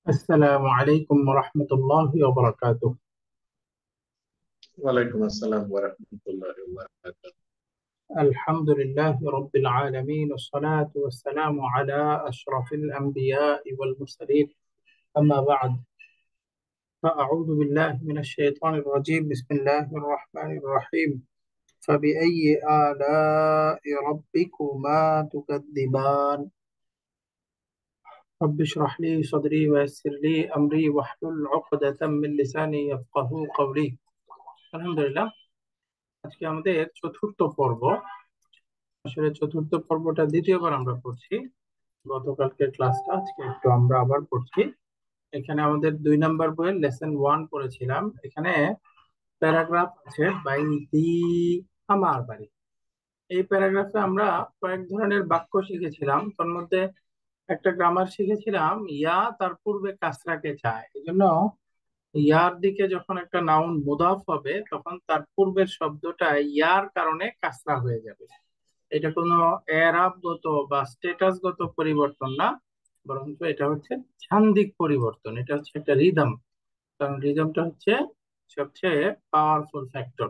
السلام عليكم ورحمة الله وبركاته. ওয়ালাইকুম আসসালাম ওয়া রাহমাতুল্লাহি ওয়া বারাকাতুহু। الحمد لله رب العالمين والصلاة والسلام على أشرف الأنبياء والمرسلين. أما بعد، فأعوذ بالله من الشيطان الرجيم. بسم الله الرحمن الرحيم. فبأي آلاء ربكما تكذبان؟ رب اشرح لي صدري ويسر لي أمري واحلل عقدة من لساني يفقه قولي. الحمد لله. আজকে আমাদের চতুর্থ পর্ব। আসলে চতুর্থ পর্বটা দ্বিতীয়বার আমরা পড়ছি। গতকালকের ক্লাসটা আজকে একটু আমরা আবার পড়ছি। এখানে আমাদের 2 নম্বর বইয়ের লেসন 1 পড়েছিলাম। এখানে প্যারাগ্রাফ আছে বাইতি, আমার বাড়ি। এই প্যারাগ্রাফে আমরা কয়েক ধরনের বাক্য শিখেছিলাম। তার মধ্যে একটা গ্রামার শিখেছিলাম, ইয়া তার পূর্বে কাসরাকে চায়। এই জন্য ইয়ার দিকে যখন একটা নাউন মুদাফ হবে তখন তার পূর্বের শব্দটা ইয়ার কারণে কাসরা হয়ে যাবে। এটা কোনো এরাবগত বা স্ট্যাটাসগত পরিবর্তন না, বরঞ্চ এটা হচ্ছে ছান্দিক পরিবর্তন। এটা হচ্ছে একটা রিদম, কারণ রিদমটা হচ্ছে সবচেয়ে পাওয়ারফুল ফ্যাক্টর।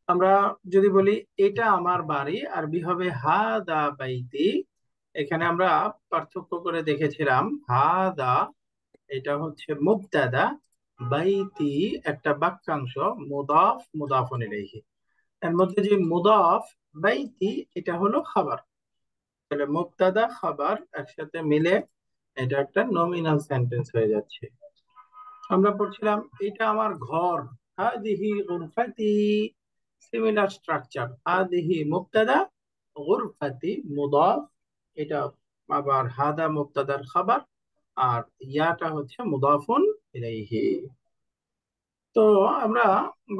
আমরা যদি বলি এটা আমার বাড়ি, আরবি হবে হাদা বাইতি। এখানে আমরা পার্থক্য করে দেখেছিলাম, হাদা এটা হচ্ছে মুবতাদা, বাইতি একটা বাক্যাংশ, মুদাফ মুদাফুন ইলাইহি। এর মধ্যে যে মুদাফ বাইতি এটা হলো খাবার। তাহলে মুবতাদা খাবার একসাথে মিলে এটা একটা নমিনাল সেন্টেন্স হয়ে যাচ্ছে। আমরা পড়ছিলাম এটা আমার ঘর, হাদিহি গুরফাতি। Similar structure, হাদিহি মুবতাদা, গুরফাতি মুদাফ। এটা আবার হাদা মুবতাদার খাবার, আর ইয়াটা হচ্ছে মুদাফুন ইলাইহি। তো আমরা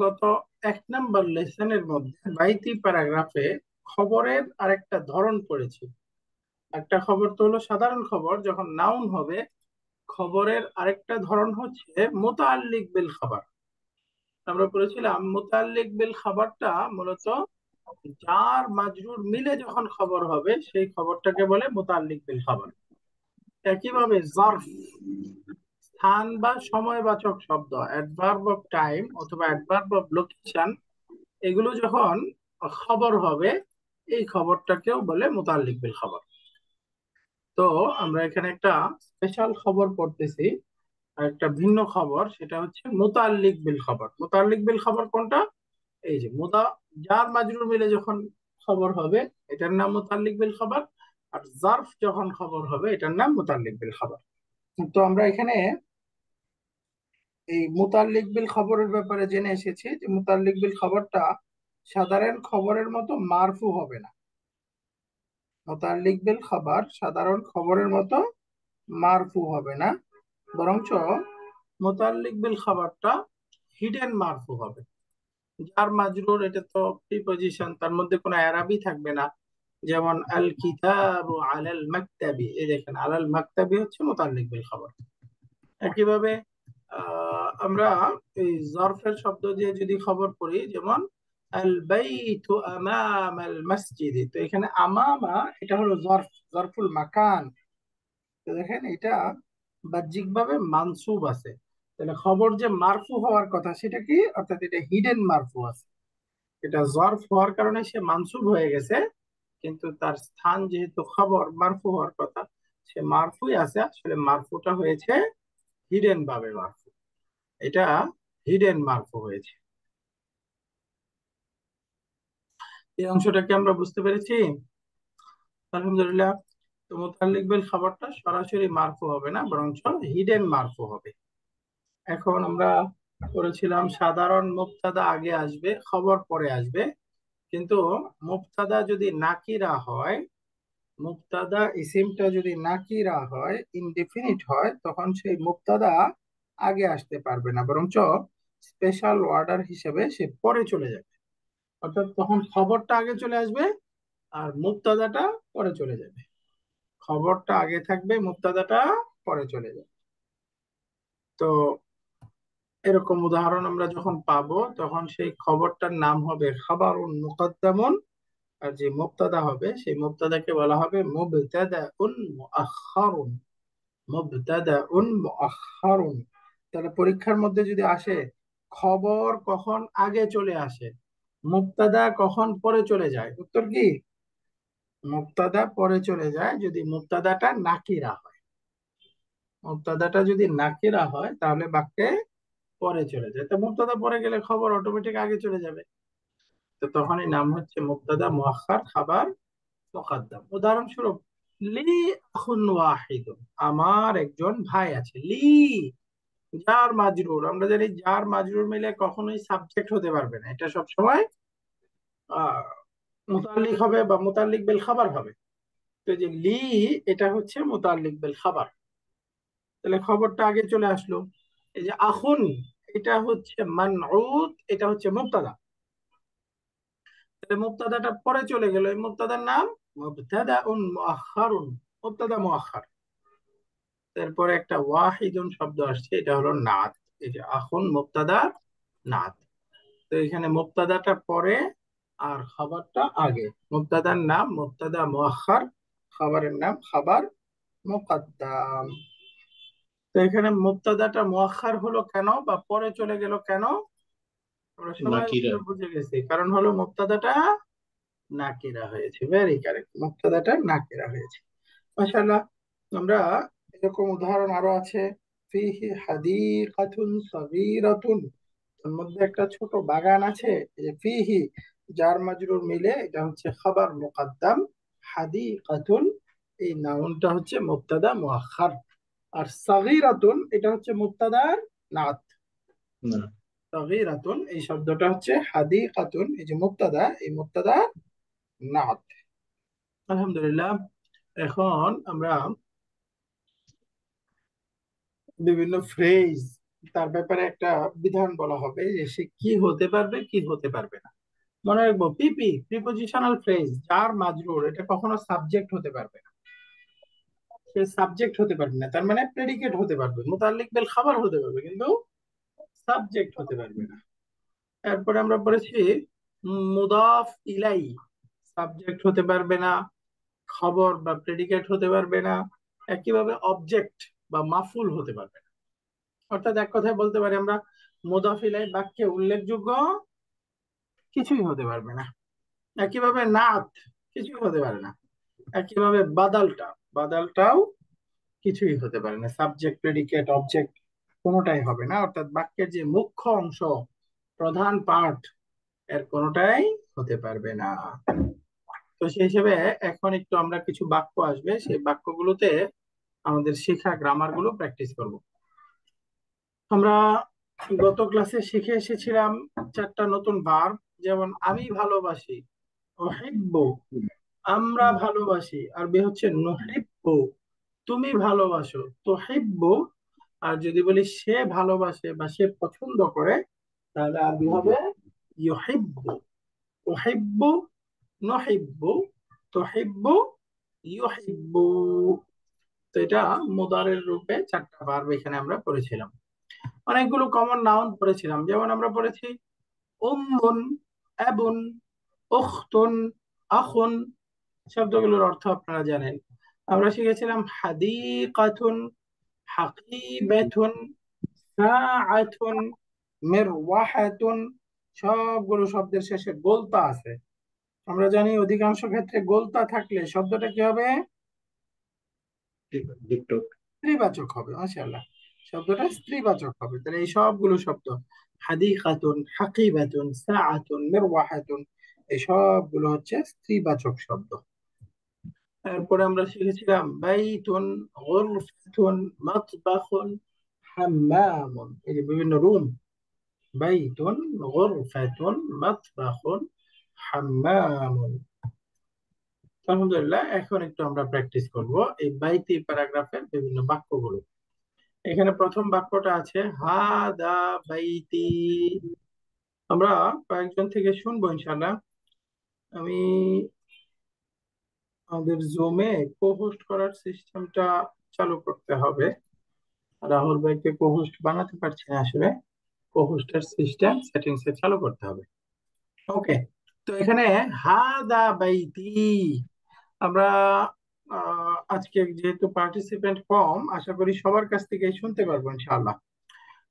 গত 1 নম্বর লেসনের মধ্যে বাইতি প্যারাগ্রাফে খবরের আরেকটা ধরন পড়েছি। একটা খবর তো হলো সাধারণ খবর, যখন নাউন হবে খবরের আরেকটা ধরন হচ্ছে মুতাআল্লিক বিল খাবার। আমরা বলেছিলাম মুতাআল্লিক বিল খাবারটা মূলত জার মাজরুর মিলে যখন খবর হবে সেই খবরটাকে বলে মুতাআল্লিক বিল খাবার। একইভাবে জারফ, স্থান বা সময়বাচক শব্দ, অ্যাডভার্ব অফ টাইম অথবা অ্যাডভার্ব অফ লোকেশন, এগুলো যখন খবর হবে এই খবরটাকেও বলে মুতাআল্লিক বিল খাবার। তো আমরা এখানে একটা স্পেশাল খবর পড়তেছি, আর একটা ভিন্ন খবর, সেটা হচ্ছে মুতাল্লিক বিল খবর। মুতাল্লিক বিল খবর কোনটা? এই যে জার মাজরুর মিলে যখন খবর হবে এটার নাম মুতাল্লিক বিল খবর, আর জারফ যখন খবর হবে এটার নাম মুতাল্লিক বিল খবর। তো আমরা এখানে এই মুতাল্লিক বিল খবরের ব্যাপারে জেনে এসেছি যে মুতাল্লিক বিল খবরটা সাধারণ খবরের মতো মারফু হবে না। মুতাল্লিক বিল খবর সাধারণ খবরের মতো মারফু হবে না, বরঞ্চ মুতাল্লিক বিল খবরটা হিডেন মারফু হবে। জার মাজরুর এটা তো প্রিপজিশন, তার মধ্যে কোনো এরাবি থাকবে না। যেমন আল কিতাবু আলাল মাকতাবি, এই দেখেন আলাল মাকতাবি হচ্ছে মুতাল্লিক বিল খবর। একইভাবে আমরা এই জরফের শব্দ দিয়ে যদি খবর পড়ি, যেমন আল বাইতু আমামাল মসজিদি, তো এখানে আমামা এটা হলো জরফ, জরফুল মাকান। তো দেখেন এটা বাহ্যিকভাবে মানসুব আছে। তাহলে খবর যে মারফু হওয়ার কথা সেটা কি, অর্থাৎ এটা হিডেন মারফু আছে। এটা জরফ হওয়ার কারণে সে মানসুব হয়ে গেছে, কিন্তু তার স্থান যেহেতু খবর মারফু হওয়ার কথা, সে মারফুই আছে। আসলে মারফুটা হয়েছে হিডেন ভাবে মারফু, এটা হিডেন মারফু হয়েছে। এই অংশটাকে আমরা বুঝতে পেরেছি, আলহামদুলিল্লাহ। তো মুতাল্লিক বিল খবরটা সরাসরি মারফু হবে না, বরঞ্চ হিডেন মারফু হবে। এখন আমরা করেছিলাম সাধারণ মুবতাদা আগে আসবে, খবর পরে আসবে। কিন্তু মুবতাদা যদি নাকিরা হয়, মুবতাদা ইসিমটা যদি নাকিরা হয়, ইনডেফিনিট হয়, তখন সেই মুবতাদা আগে আসতে পারবে না, বরঞ্চ স্পেশাল অর্ডার হিসেবে সে পরে চলে যাবে। অর্থাৎ তখন খবরটা আগে চলে আসবে আর মুবতাদাটা পরে চলে যাবে। খবরটা আগে থাকবে, মুবতাদাটা পরে চলে যাবে। তো এরকম উদাহরণ আমরা যখন পাবো তখন সেই খবরটার নাম হবে খাবারুন মুকদ্দামুন, আর যে মুবতাদা হবে সেই মুবতাদাকে বলা হবে মুবতাদাউন মুআখখারুন। মুবতাদাউন মুআখখারুন। তাহলে পরীক্ষার মধ্যে যদি আসে খবর কখন আগে চলে আসে, মুবতাদা কখন পরে চলে যায়, উত্তর কি? মুবতাদা পরে চলে যায় যদি মুবতাদাটা নাকিরা হয়। মুবতাদাটা যদি নাকিরা হয় তাহলে বাক্যে পরে চলে যায়। তো মুবতাদা পরে গেলে খবর অটোমেটিক আগে চলে যাবে। তো তখনই নাম হচ্ছে মুবতাদা মুআখখার, খাবার মুকাদ্দাম। উদাহরণস্বরূপ, লি আখুন ওয়াহিদুন, আমার একজন ভাই আছে। লি জার মাজরুর, আমরা জানি জার মাজরুর মিলে কখনোই সাবজেক্ট হতে পারবে না, এটা সব সময় আহ মুতাল্লিক হবে বা মুতাল্লিক বিল খাবার হবে। তো এই যে লি, এটা হচ্ছে মুতাল্লিক বিল খাবার, তাহলে খবরটা আগে চলে আসলো। এই যে আখুন, এটা হচ্ছে মানউত, এটা হচ্ছে মুবতাদা, তাহলে মুবতাদাটা পরে চলে গেল, এই মুবতাদার নাম মুবতাদাউন মুআখখারুন, মুবতাদা মুআখখার। তারপরে একটা ওয়াহিদুন শব্দ আসছে, এটা হলো নাত। এই যে আখুন মুবতাদা, নাত। তো এখানে মুবতাদাটা পরে আর খাবারটা আগে। মুবতাদার নাম মুবতাদা মুআখখার, খাবারের নাম খাবার মুকাদ্দাম। তো এখানে মুবতাদাটা মুআখখার হলো কেন বা পরে চলে গেল কেন, আমরা সবাই নাকিরা। উত্তর বুঝে গেছি, কারণ হলো মুবতাদাটা নাকিরা হয়েছে। ভেরি কারেক্ট, মুবতাদাটা নাকিরা হয়েছে। মাশাআল্লাহ। আমরা এরকম উদাহরণ আরো আছে। ফিহি হাদিকাতুন সাগীরাতুন, তার মধ্যে একটা ছোট বাগান আছে। এই যে ফিহি, জার মাজরুর মিলে এটা হচ্ছে খাবার মুকাদ্দাম, হাদিকাতুন এই নাউনটা হচ্ছে মুবতাদা মুআখখার, আর সাগীরাতুন এটা হচ্ছে মুবতাদার নাত। না। সাগীরাতুন এই শব্দটা হচ্ছে হাদিকাতুন, এই যে মুবতাদা, এই মুবতাদা নাত। আলহামদুলিল্লাহ। এখন আমরা বিভিন্ন ফ্রেজ, তার ব্যাপারে একটা বিধান বলা হবে যে সে কি হতে পারবে কি হতে পারবে না। মনে রাখবো, পিপি প্রিপোজিশনাল ফ্রেজ, যার মাজরুর, এটা কখনো সাবজেক্ট হতে পারবে না। সে সাবজেক্ট হতে পারবে না, তার মানে প্রেডিকেট হতে পারবে, মুতাল্লিক বিল খাবার হতে পারবে, কিন্তু সাবজেক্ট হতে পারবে না। এরপরে আমরা পড়েছি মুদাফ ইলাই, সাবজেক্ট হতে পারবে না, খবর বা প্রেডিকেট হতে পারবে না, একইভাবে অবজেক্ট বা মাফুল হতে পারবে না। অর্থাৎ এক কথায় বলতে পারি আমরা, মুদাফ ইলাই বাক্যে উল্লেখযোগ্য কিছুই হতে পারবে না। একইভাবে নাত কিছুই হতে পারে না। একইভাবে বাদালটা, বাদালটাও কিছুই হতে পারে না। সাবজেক্ট প্রেডিকেট অবজেক্ট কোনোটাই হবে না, অর্থাৎ বাক্যের যে মুখ্য অংশ, প্রধান পার্ট, এর কোনোটাই হতে পারবে না। তো সেই হিসেবে এখন একটু আমরা কিছু বাক্য আসবে, সেই বাক্যগুলোতে আমাদের শেখা গ্রামার গুলো প্র্যাকটিস করব। আমরা গত ক্লাসে শিখে এসেছিলাম চারটা নতুন ভার্ব, যেমন আমি ভালোবাসি, ওহিব্বু আমরা ভালোবাসি, আরবি হচ্ছে নুহিব্বু তুমি ভালোবাসো, তুহিব্বু আর যদি বলি সে ভালোবাসে বা সে পছন্দ করে, তাহলে আরবি হবে ইউহিব্বু। উহিব্বু, নুহিব্বু, তুহিব্বু, ইউহিব্বু। তো এটা মুদারের রূপে চারটা ভার্ব এখানে আমরা পড়েছিলাম। অনেকগুলো কমন নাউন পড়েছিলাম, যেমন আমরা পড়েছি উম্মুন, আবুন, উখতুন, আখুন, শব্দগুলোর অর্থ আপনারা জানেন। আমরা শিখেছিলাম হাদিকাতুন, হাকিবাতুন, সাআতুন, মিরওয়াহাতুন, সবগুলো শব্দের শেষে গোলতা আছে। আমরা জানি অধিকাংশ ক্ষেত্রে গোলতা থাকলে শব্দটা কি হবে? টিকটক। স্ত্রীবাচক হবে। মাশাআল্লাহ, শব্দটা স্ত্রীবাচক হবে। তাহলে এই সবগুলো শব্দ, হাদিকাতুন, হাকিবাতুন, সাআতুন, মিরওয়াহাতুন, এই সবগুলো হচ্ছে স্ত্রীবাচক শব্দ। এরপরে আমরা শিখেছিলাম বাইতুন, গুরফাতুন, মাতবাখুন, হাম্মামুন, এই যে বিভিন্ন রুম। বাইতুন, গুরফাতুন, মাতবাখুন, হাম্মামুন। আলহামদুলিল্লাহ। এখন একটু আমরা প্র্যাকটিস করব এই বাইতি প্যারাগ্রাফের বিভিন্ন বাক্যগুলো। এখানে প্রথম বাক্যটা আছে হাদা বাইতি। আমরা কয়েকজন থেকে শুনবো ইনশাল্লাহ। আমি আমাদের জুমে কো হোস্ট করার সিস্টেমটা চালু করতে হবে। রাহুল ভাইকে কো হোস্ট বানাতে পারছি না আসলে, কো হোস্টের সিস্টেম সেটিংস এ চালু করতে হবে। ওকে। তো এখানে হাদা বাইতি, আমরা আজকে যেহেতু পার্টিসিপেন্ট কম, আশা করি সবার কাছ থেকে শুনতে পারবো ইনশাআল্লাহ।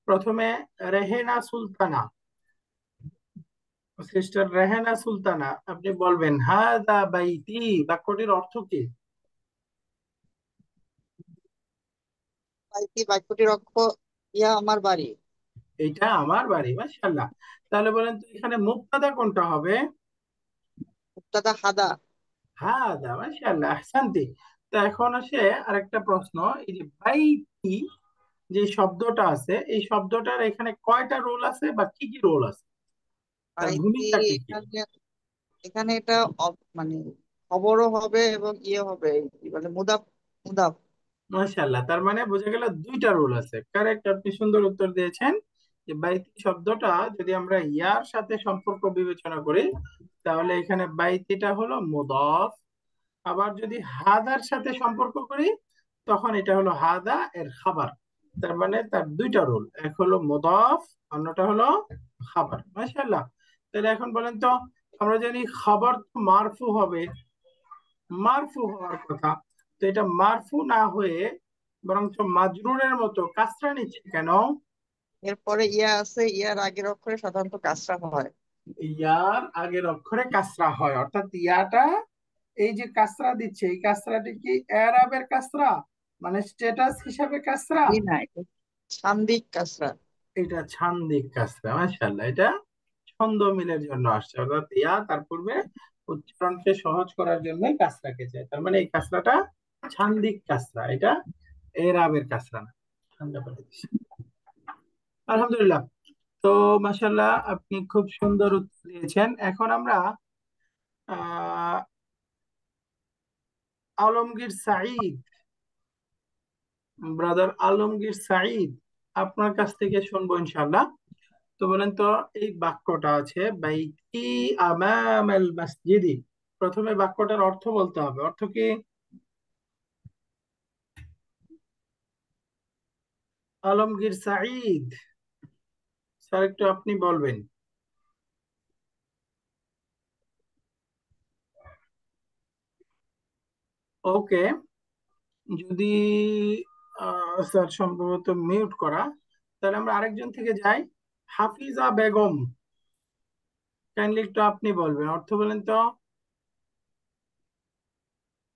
প্রথমে রেহেনা সুলতানা, সিস্টার রেহেনা সুলতানা, আপনি বলবেন হাদা বাইতি বাক্যটির অর্থ কি? বাইতি বাক্যটির অক্ষ ইয়া আমার বাড়ি। এটা আমার বাড়ি, মাশাআল্লাহ। তাহলে বলেন তো এখানে মুবতাদা কোনটা হবে? মুক্তাদা হাদা। হাদা, মাশাআল্লাহ, আহসানতি। তো এখন আসে আরেকটা প্রশ্ন, এই যে বাইতি যে শব্দটা আছে, এই শব্দটার এখানে কয়টা রোল আছে বা কি কি রোল আছে, তার বাইতি ভূমিকা কি কি? এখানে এখানে এটা মানে খবরও হবে এবং ইয়ে হবে, কি বলে, মুদাফ। মুদাফ। মাশাআল্লাহ, তার মানে বোঝা গেল দুইটা রোল আছে। কারেক্ট, আপনি সুন্দর উত্তর দিয়েছেন। যে বাইতি শব্দটা যদি আমরা ইয়ার সাথে সম্পর্ক বিবেচনা করি, তাহলে এখানে বাইতিটা হলো মুদাফ। আবার যদি হাদার সাথে সম্পর্ক করি, তখন এটা হলো হাদা এর খাবার। তার মানে তার দুইটা রোল, এক হলো মুদাফ, অন্যটা হলো খাবার। মাশাআল্লাহ। তাহলে এখন বলেন তো, আমরা জানি খাবার তো মারফু হবে, মারফু হওয়ার কথা, তো এটা মারফু না হয়ে বরঞ্চ মাজরুরের মতো কাসরা নিচ্ছে কেন? এরপরে ইয়া আছে, ইয়ার আগের অক্ষরে সাধারণত কাসরা হয়। ইয়ার আগের অক্ষরে কাসরা হয়, অর্থাৎ ইয়াটা এই যে কাসরা দিচ্ছে, এই কাসরাটি কি এরাবের কাসরা, মানে স্ট্যাটাস হিসাবে কাসরা? জি না, এটা সান্দিক কাসরা। এটা ছান্দিক কাসরা, মাশাআল্লাহ। এটা ছন্দ মিলের জন্য আসছে, অর্থাৎ ইয়া তার পূর্বে উচ্চারণকে সহজ করার জন্য কাসরাকে চায়। তার মানে এই কাসরাটা ছান্দিক কাসরা, এটা এরাবের কাসরা না। ঠান্ডা পানি দিছি। আলহামদুলিল্লাহ। তো মাশাআল্লাহ, আপনি খুব সুন্দর উত্তর দিয়েছেন। এখন আমরা আহ আলমগীর সাঈদ, ব্রাদার আলমগীর সাঈদ, আপনার কাছ থেকে শুনবো ইনশাআল্লাহ। তো বলেন তো, এই বাক্যটা আছে বাইতি আমামাল মসজিদি, প্রথমে বাক্যটার অর্থ বলতে হবে। অর্থ কি? আলমগীর সাঈদ স্যার, একটু আপনি বলবেন। ওকে, যদি স্যার সম্ভবত মিউট করা, তাহলে আমরা আরেকজন থেকে যাই। হাফিজা বেগম, কাইন্ডলি একটু আপনি বলবেন, অর্থ বলেন তো।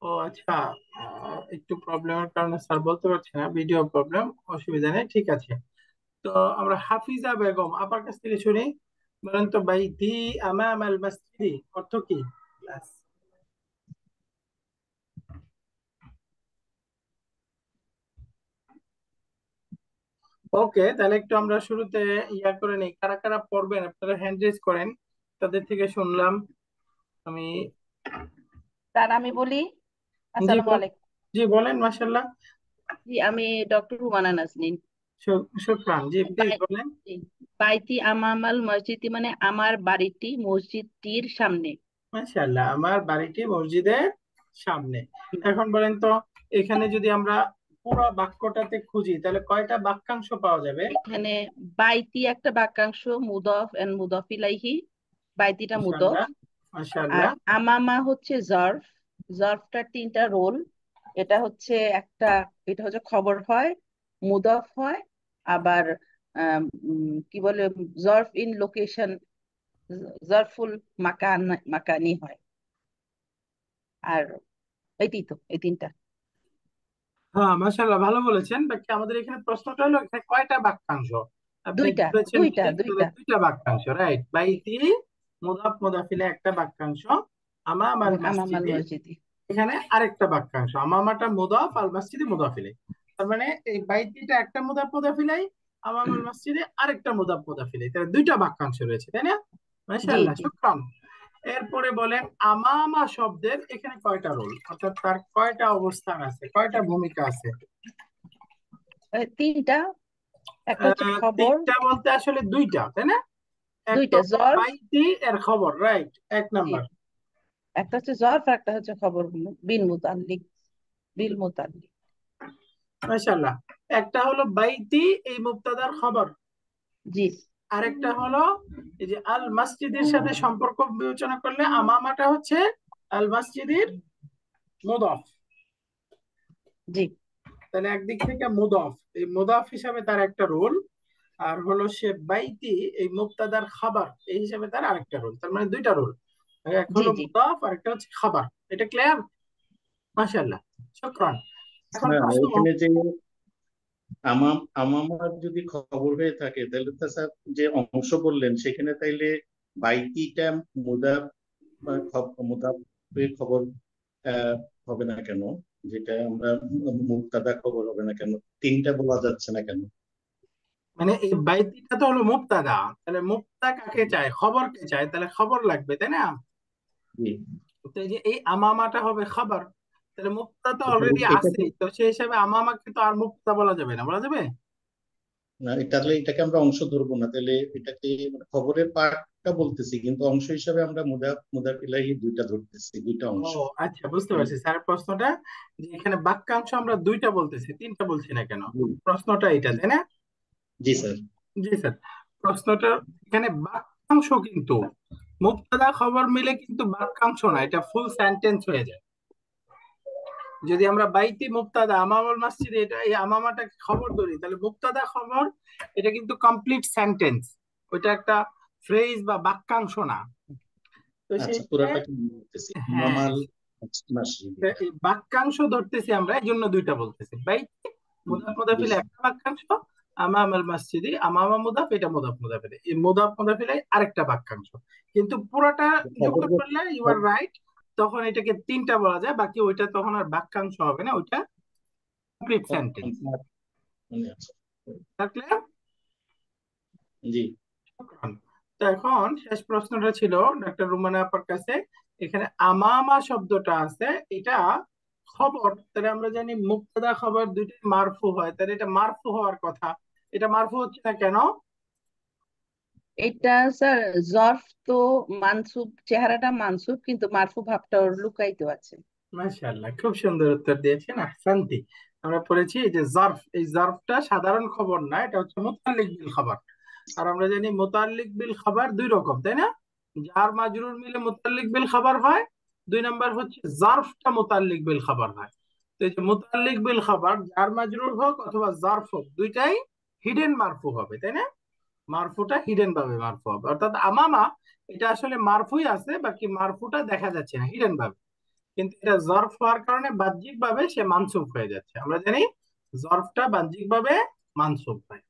ও আচ্ছা, একটু প্রবলেমের কারণে স্যার বলতে পারছে না, ভিডিও প্রবলেম, অসুবিধা নেই, ঠিক আছে। তো আমরা হাফিজা বেগম আপার কাছ থেকে শুনি। বলেন তো বাইতি আমাম আল মসজিদি অর্থ কি? ব্যাস। ওকে, তাহলে একটু আমরা শুরুতে ইয়া করে নেই, কারা কারা পড়বেন আপনারা হ্যান্ড রেজ করেন, তাদের থেকে শুনলাম আমি। স্যার আমি বলি। জি আসসালামু আলাইকুম। জি বলেন, মাশাআল্লাহ। জি, আমি ডক্টর হুমানা নাজনীন। শুকরান, জি প্লিজ বাই- বলেন। জি, বাইতি আমামাল মসজিদ মানে আমার বাড়িটি মসজিদটির সামনে। মাশাআল্লাহ, আমার বাড়িটি মসজিদের সামনে। হুম, এখন বলেন তো, এখানে যদি আমরা পুরো বাক্যটাতে খুঁজি, তাহলে কয়টা বাক্যাংশ পাওয়া যাবে? এখানে বাইতি একটা বাক্যাংশ, মুদফ এন্ড মুদফ ইলাইহি। বাইতিটা মুদফ। মাশাআল্লাহ, আর মাশাআল্লাহ। আমামা হচ্ছে জর্ফ। জর্ফটার তিনটা রোল। এটা হচ্ছে একটা, এটা হচ্ছে খবর হয়, মুদফ হয়, আবার কি বলে, জর্ফ ইন লোকেশন, জরফুল মাকান, মাকানি হয়। আর এটি তো এই তিনটা। হ্যাঁ, মাশাআল্লাহ, ভালো বলেছেন। বাকি আমাদের এখানে প্রশ্নটা হলো এখানে কয়টা বাক্যাংশ? আপনি দুইটা বলেছেন দুইটা ঠিক, তাহলে দুইটা দুইটা বাক্যাংশ, রাইট। বাইতি মুদাফ মুদাফিলে একটা বাক্যাংশ, আমাম আল এবং আমামাল মসজিদে মসজিদি। এখানে আরেকটা বাক্যাংশ, আমামাটা মুদাফ আল মসজিদে মুদাফিলে। তার মানে এই বাইতিটা একটা মুদাফ মুদাফিলাই, আমাম আল মসজিদে আরেকটা মুদাফ মুদাফিলে, তাহলে দুইটা বাক্যাংশ রয়েছে, তাই না? জি মাশাআল্লাহ, জি। শুকরান। এরপরে বলেন আমামা শব্দের এখানে কয়টা রোল, অর্থাৎ তার কয়টা অবস্থান আছে, কয়টা ভূমিকা আছে? তিনটা। একটা হচ্ছে খবর। তিনটা বলতে আসলে দুইটা, তাই না? একটা দুইটা হলো জর্ফ। বাইতি এর খবর, রাইট, এক জি, নাম্বার। একটা হচ্ছে জর্ফ আর একটা হচ্ছে খবর, বিল মুতাল্লিক। বিল মুতাল্লিক। মাশাআল্লাহ। একটা হলো বাইতি, এই মুবতাদার খবর। জি। আরেকটা হলো এই যে আল মসজিদের সাথে সম্পর্ক বিবেচনা করলে আমামাটা হচ্ছে আল মসজিদের মুদাফ। জি তাহলে একদিক থেকে মুদাফ, এই মুদাফ হিসাবে তার একটা রোল, আর হলো সে বাইতি এই মুক্তাদার খাবার এই হিসাবে তার আরেকটা রোল, তার মানে দুইটা রোল। এক জি হলো জি মুদাফ আর একটা হচ্ছে খাবার। এটা ক্লিয়ার? মাশাআল্লাহ, শুকরান। এখন হ্যাঁ, প্রশ্ন, এখানে যে আমামার যদি খবর হয়ে থাকে তাহলে তো স্যার যে অংশ বললেন সেখানে তাইলে বাইতিটা মুদাফ মুদাফের খবর আহ, হবে না কেন? যেটা আমরা মুক্তাদা খবর হবে না কেন? তিনটা বলা যাচ্ছে না কেন? মানে এই বাইতিটা তো হলো মুক্তাদা, তাহলে মুক্তা কাকে চায়, খবর কে চায়, তাহলে খবর লাগবে তাই না? জি। তো এই যে এই আমামাটা হবে খাবার, তাহলে মুক্তা তো তো তাহলে অলরেডি আছে, এটাকে তো সেই হিসাবে আমামাকে তো আর মুক্তা বলা যাবে না, বলা যাবে? না, তাহলে এটাকে আমরা অংশ ধরবো না, তাহলে এটাকে মানে খবরের পার্টটা বলতেছি কিন্তু অংশ হিসাবে আমরা মুদাফ ইলাইহি দুইটা ধরতেছি, দুইটা ও অংশ। আচ্ছা, বুঝতে পারছি স্যার প্রশ্নটা, যে এখানে বাক্যাংশ আমরা দুইটা বলতেছি, তিনটা বলছি না কেন, জি প্রশ্নটা এটা জি তাই না? জি স্যার। জি স্যার, প্রশ্নটা এখানে বাক্যাংশ কিন্তু মুবতাদা খবর মিলে কিন্তু বাক্যাংশ না, এটা ফুল সেন্টেন্স হয়ে যায়। যদি আমরা বাইতি মুবতাদা আমামুল মসজিদে এটা এই আমামাটাকে খবর ধরি, তাহলে মুবতাদা খবর এটা কিন্তু কমপ্লিট সেন্টেন্স, ওইটা একটা ফ্রেজ বা বাক্যাংশ না। তো আচ্ছা, সেইখানে পুরাটাকে আমি বলতেছি হ্যাঁ, মামাল মাসিদ। তো এই বাক্যাংশ ধরতেছি আমরা, এই জন্য দুইটা বলতেছি, বাইতি মুদাফ মুদাফিল বুঝছি। একটা বাক্যাংশ, আমামাল মসজিদি আমামা মুদাফ এটা মুদাফ মুদাফিল, এই মুদাফ মুদাফিল আরেকটা বাক্যাংশ। কিন্তু পুরাটা খবর যুক্ত করলে ইউ আর রাইট, তখন এটাকে তিনটা বলা যায়, বাকি ওইটা তখন আর বাক্যাংশ হবে না, ওইটা কমপ্লিট সেন্টেন্স। মনে আছে। থাকলে জি। তো এখন শেষ প্রশ্নটা ছিল ডক্টর রুমানা আপার কাছে, এখানে আমামা শব্দটা আছে, এটা খবর, তাহলে আমরা জানি মুবতাদা খবর দুইটাই মারফু হয়, তাহলে এটা মারফু হওয়ার কথা, এটা মারফু হচ্ছে না কেন? এটা স্যার জর্ফ তো মানসুব, চেহারাটা মানসুব কিন্তু মারফু ভাবটা ওর লুকায়িত আছে। মাশাআল্লাহ, খুব সুন্দর উত্তর দিয়েছেন, আহসানতি। আমরা পড়েছি এই যে জারফ, এই জারফটা সাধারণ খবর না, এটা হচ্ছে মুতাল্লিক বিল খবর। আর আমরা জানি মুতাল্লিক বিল খবর দুই রকম তাই না, জার মাজরুর মিলে মুতাল্লিক বিল খবর হয়, দুই নাম্বার হচ্ছে জারফটা মুতাল্লিক বিল খবর হয়। তো এই যে মুতাল্লিক বিল খবর জার মাজরুর হোক অথবা জারফ হোক, দুইটাই হিডেন মারফু হবে তাই না, মারফুটা হিডেন ভাবে মারফু হবে, অর্থাৎ আমামা এটা আসলে মারফুই আছে, বাকি মারফুটা দেখা যাচ্ছে না হিডেন ভাবে, কিন্তু এটা জরফ হওয়ার কারণে বাহ্যিক ভাবে সে মানসুব হয়ে যাচ্ছে, আমরা জানি জরফটা বাহ্যিক ভাবে মানসুব হয়।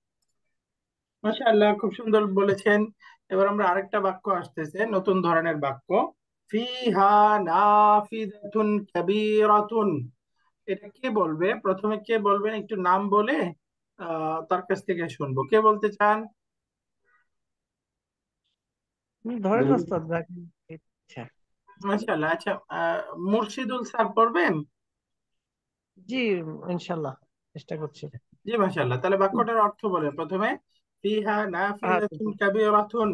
মাশাআল্লাহ, খুব সুন্দর বলেছেন। এবার আমরা আরেকটা বাক্য আসতেছে, নতুন ধরনের বাক্য, ফিহা নাফিজাতুন কাবীরাতুন। এটা কে বলবে, প্রথমে কে বলবেন একটু নাম বলে তার কাছ থেকে শুনবো, কে বলতে চান? ধরেন বলুন। ওস্তাদ যাকে ইচ্ছা। মাশাআল্লাহ, আচ্ছা, মুর্শিদুল স্যার পড়বেন? জি, ইনশাল্লাহ চেষ্টা করছি। জি মাশাআল্লাহ, তাহলে বাক্যটার অর্থ বলেন প্রথমে, ফিহা নাফিজাতুন আচ্ছা, কাবীরাতুন।